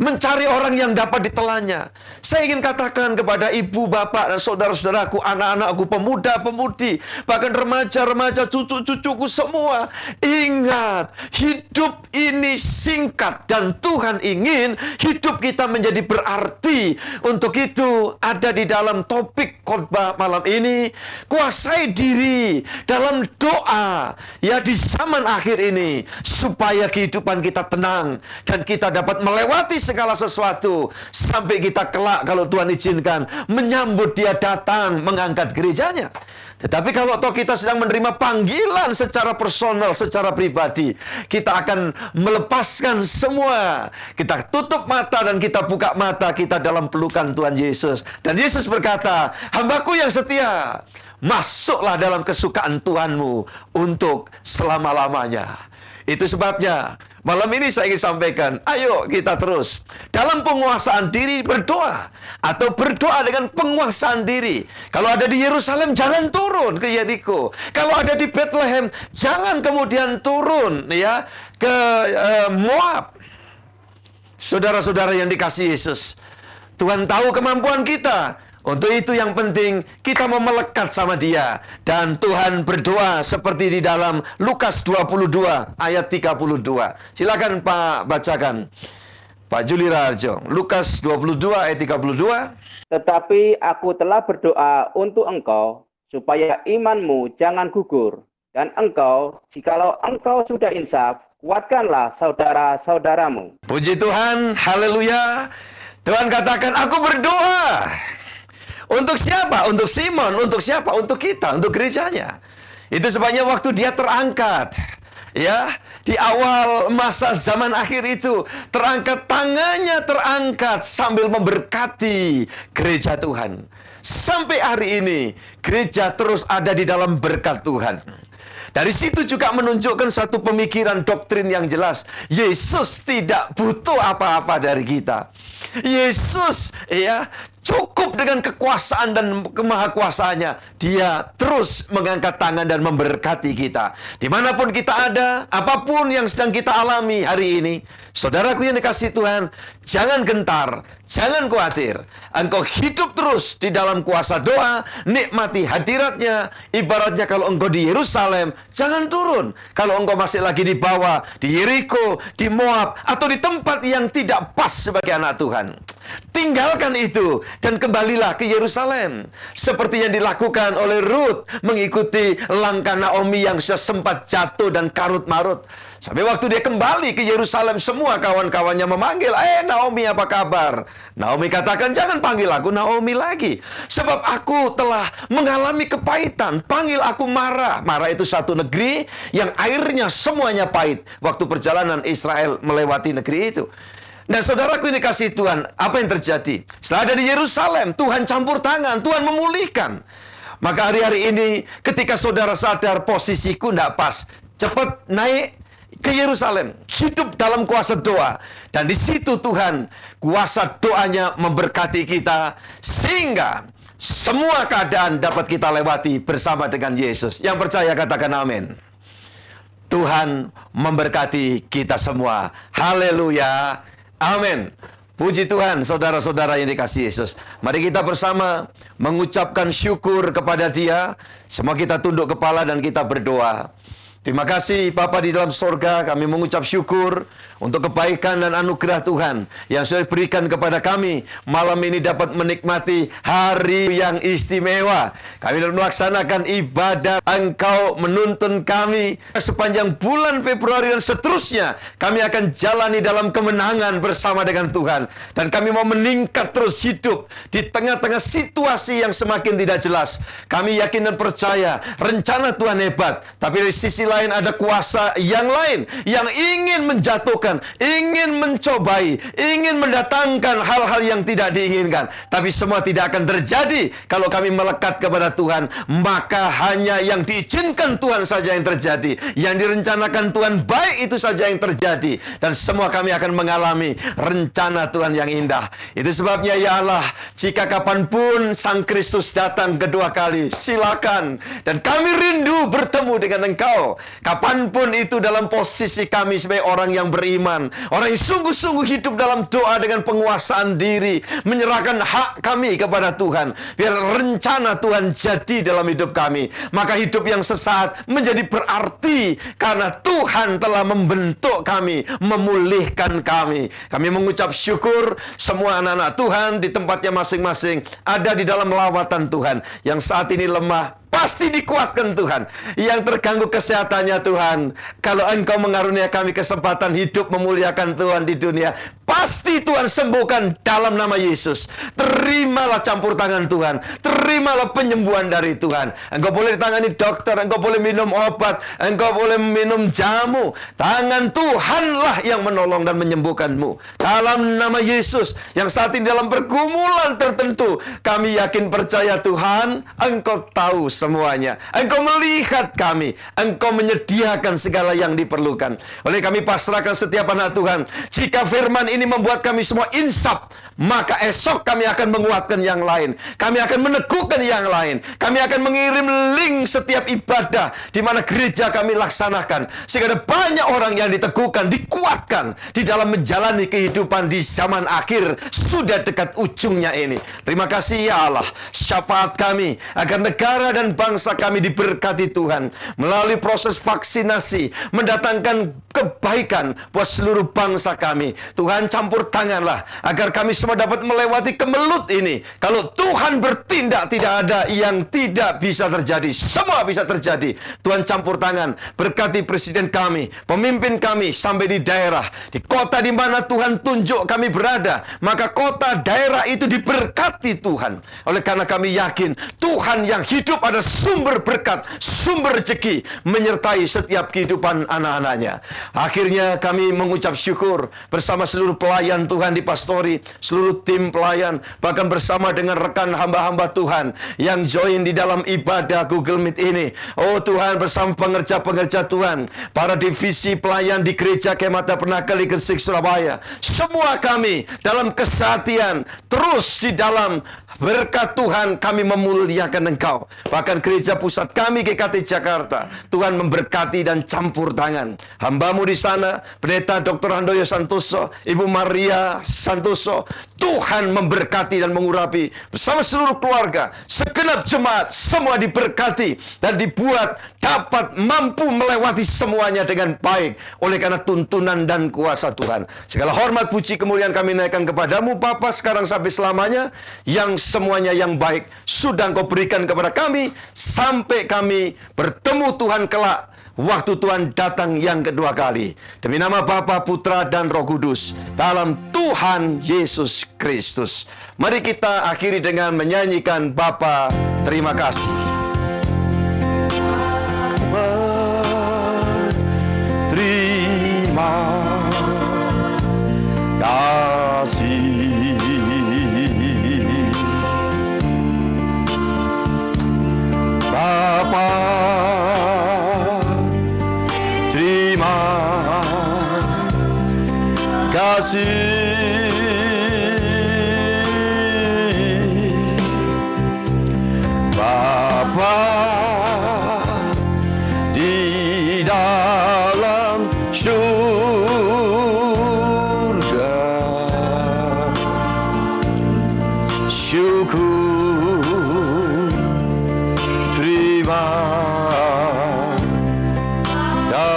D: mencari orang yang dapat ditelannya. Saya ingin katakan kepada ibu, bapak, dan saudara-saudaraku, anak-anakku, pemuda-pemudi, bahkan remaja-remaja, cucu-cucuku semua. Ingat, hidup ini singkat dan Tuhan ingin hidup kita menjadi berarti. Untuk itu, ada di dalam topik khotbah malam ini, kuasai diri dalam doa ya di zaman akhir ini, supaya kehidupan kita tenang dan kita dapat melewati segala sesuatu sampai kita kelak kalau Tuhan izinkan menyambut dia datang mengangkat gerejanya. Tetapi kalau toh kita sedang menerima panggilan secara personal, secara pribadi, kita akan melepaskan semua. Kita tutup mata dan kita buka mata kita dalam pelukan Tuhan Yesus. Dan Yesus berkata, hambaku yang setia, masuklah dalam kesukaan Tuhanmu untuk selama-lamanya. Itu sebabnya malam ini saya ingin sampaikan, ayo kita terus dalam penguasaan diri berdoa, atau berdoa dengan penguasaan diri. Kalau ada di Yerusalem, jangan turun ke Yeriko. Kalau ada di Bethlehem, jangan kemudian turun ya ke Moab. Saudara-saudara yang dikasihi Yesus, Tuhan tahu kemampuan kita. Untuk itu yang penting kita mau melekat sama dia. Dan Tuhan berdoa seperti di dalam Lukas 22 ayat 32. Silakan Pak bacakan. Pak Juli Raharjo. Lukas 22 ayat 32.
E: Tetapi aku telah berdoa untuk engkau, supaya imanmu jangan gugur. Dan engkau, jikalau engkau sudah insaf, kuatkanlah saudara-saudaramu.
D: Puji Tuhan, haleluya. Tuhan katakan, aku berdoa. Untuk siapa? Untuk Simon. Untuk siapa? Untuk kita, untuk gerejanya. Itu sebabnya waktu dia terangkat, ya, di awal masa zaman akhir itu, terangkat, tangannya terangkat sambil memberkati gereja Tuhan. Sampai hari ini, gereja terus ada di dalam berkat Tuhan. Dari situ juga menunjukkan satu pemikiran doktrin yang jelas. Yesus tidak butuh apa-apa dari kita. Yesus ya cukup dengan kekuasaan dan kemahakuasaannya. Dia terus mengangkat tangan dan memberkati kita. Dimanapun kita ada, apapun yang sedang kita alami hari ini, saudaraku yang dikasihi Tuhan, jangan gentar, jangan khawatir. Engkau hidup terus di dalam kuasa doa, nikmati hadiratnya. Ibaratnya kalau engkau di Yerusalem, jangan turun. Kalau engkau masih lagi di bawah, di Yeriko, di Moab, atau di tempat yang tidak pas sebagai anak Tuhan, tinggalkan itu dan kembalilah ke Yerusalem. Seperti yang dilakukan oleh Ruth mengikuti langkah Naomi yang sudah sempat jatuh dan karut-marut. Sampai waktu dia kembali ke Yerusalem, semua kawan-kawannya memanggil, Naomi apa kabar? Naomi katakan, jangan panggil aku Naomi lagi. Sebab aku telah mengalami kepahitan. Panggil aku Mara. Mara itu satu negeri yang airnya semuanya pahit. Waktu perjalanan Israel melewati negeri itu. Nah, saudaraku ini kasih Tuhan, apa yang terjadi? Setelah ada di Yerusalem, Tuhan campur tangan, Tuhan memulihkan. Maka hari-hari ini, ketika saudara sadar posisiku tidak pas, cepat naik ke Yerusalem, hidup dalam kuasa doa. Dan di situ Tuhan, kuasa doanya memberkati kita, sehingga semua keadaan dapat kita lewati bersama dengan Yesus. Yang percaya katakan amin. Tuhan memberkati kita semua. Haleluya. Amin. Puji Tuhan, saudara-saudara yang dikasihi Yesus. Mari kita bersama mengucapkan syukur kepada Dia. Semua kita tunduk kepala dan kita berdoa. Terima kasih Bapa di dalam sorga, kami mengucap syukur untuk kebaikan dan anugerah Tuhan yang sudah diberikan kepada kami. Malam ini dapat menikmati hari yang istimewa. Kami dalam melaksanakan ibadah, Engkau menuntun kami sepanjang bulan Februari dan seterusnya. Kami akan jalani dalam kemenangan bersama dengan Tuhan. Dan kami mau meningkat terus hidup di tengah-tengah situasi yang semakin tidak jelas. Kami yakin dan percaya rencana Tuhan hebat, tapi dari sisi lain ada kuasa yang lain yang ingin menjatuhkan, ingin mencobai, ingin mendatangkan hal-hal yang tidak diinginkan. Tapi semua tidak akan terjadi kalau kami melekat kepada Tuhan. Maka hanya yang diizinkan Tuhan saja yang terjadi, yang direncanakan Tuhan baik itu saja yang terjadi. Dan semua kami akan mengalami rencana Tuhan yang indah. Itu sebabnya ya Allah, jika kapanpun Sang Kristus datang kedua kali, silakan. Dan kami rindu bertemu dengan Engkau. Kapanpun itu dalam posisi kami sebagai orang yang beriman, orang yang sungguh-sungguh hidup dalam doa dengan penguasaan diri, menyerahkan hak kami kepada Tuhan, biar rencana Tuhan jadi dalam hidup kami. Maka hidup yang sesaat menjadi berarti karena Tuhan telah membentuk kami, memulihkan kami. Kami mengucap syukur semua anak-anak Tuhan di tempatnya masing-masing ada di dalam lawatan Tuhan. Yang saat ini lemah, pasti dikuatkan Tuhan. Yang terganggu kesehatannya Tuhan, kalau Engkau mengarunia kami kesempatan hidup memuliakan Tuhan di dunia, pasti Tuhan sembuhkan dalam nama Yesus. Terimalah campur tangan Tuhan, terimalah penyembuhan dari Tuhan. Engkau boleh ditangani dokter, engkau boleh minum obat, engkau boleh minum jamu. Tangan Tuhanlah yang menolong dan menyembuhkanmu. Dalam nama Yesus, yang saat ini dalam pergumulan tertentu, kami yakin percaya Tuhan, Engkau tahu semuanya. Engkau melihat kami, Engkau menyediakan segala yang diperlukan. Oleh kami pasrahkan setiap anak Tuhan. Jika firman ini membuat kami semua insaf, maka esok kami akan menguatkan yang lain. Kami akan meneguhkan yang lain. Kami akan mengirim link setiap ibadah di mana gereja kami laksanakan, sehingga ada banyak orang yang diteguhkan, dikuatkan di dalam menjalani kehidupan di zaman akhir sudah dekat ujungnya ini. Terima kasih ya Allah. Syafaat kami agar negara dan bangsa kami diberkati Tuhan melalui proses vaksinasi, mendatangkan kebaikan buat seluruh bangsa kami. Tuhan campur tanganlah agar kami semua dapat melewati kemelut ini. Kalau Tuhan bertindak, tidak ada yang tidak bisa terjadi. Semua bisa terjadi. Tuhan campur tangan, berkati presiden kami, pemimpin kami sampai di daerah, di kota di mana Tuhan tunjuk kami berada. Maka kota daerah itu diberkati Tuhan. Oleh karena kami yakin Tuhan yang hidup ada sumber berkat, sumber rezeki menyertai setiap kehidupan anak-anaknya. Akhirnya kami mengucap syukur bersama seluruh pelayan Tuhan di Pastori, seluruh tim pelayan, bahkan bersama dengan rekan hamba-hamba Tuhan yang join di dalam ibadah Google Meet ini. Oh Tuhan, bersama pengerja-pengerja Tuhan, para divisi pelayan di Gereja Kemata Penakali Gresik Surabaya, semua kami dalam kesehatian, terus di dalam berkat Tuhan kami memuliakan Engkau. Bahkan gereja pusat kami GKT Jakarta, Tuhan memberkati dan campur tangan. Hambamu di sana, Pendeta Dr. Handoyo Santoso, Ibu Maria Santoso, Tuhan memberkati dan mengurapi bersama seluruh keluarga, segenap jemaat, semua diberkati dan dibuat dapat mampu melewati semuanya dengan baik oleh karena tuntunan dan kuasa Tuhan. Segala hormat, puji, kemuliaan kami naikkan kepadamu Bapa sekarang sampai selamanya, yang semuanya yang baik sudah Engkau berikan kepada kami sampai kami bertemu Tuhan kelak waktu Tuhan datang yang kedua kali. Demi nama Bapa, Putra, dan Roh Kudus, dalam Tuhan Yesus Kristus. Mari kita akhiri dengan menyanyikan Bapa, terima kasih. Terima kasih.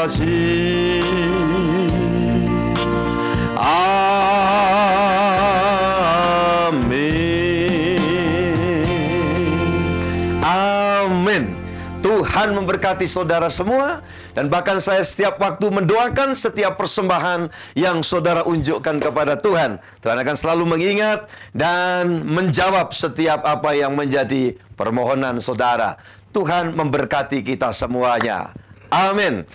D: kasih. Amin. Tuhan memberkati saudara semua, dan bahkan saya setiap waktu mendoakan setiap persembahan yang saudara unjukkan kepada Tuhan. Tuhan akan selalu mengingat dan menjawab setiap apa yang menjadi permohonan saudara. Tuhan memberkati kita semuanya. Amin.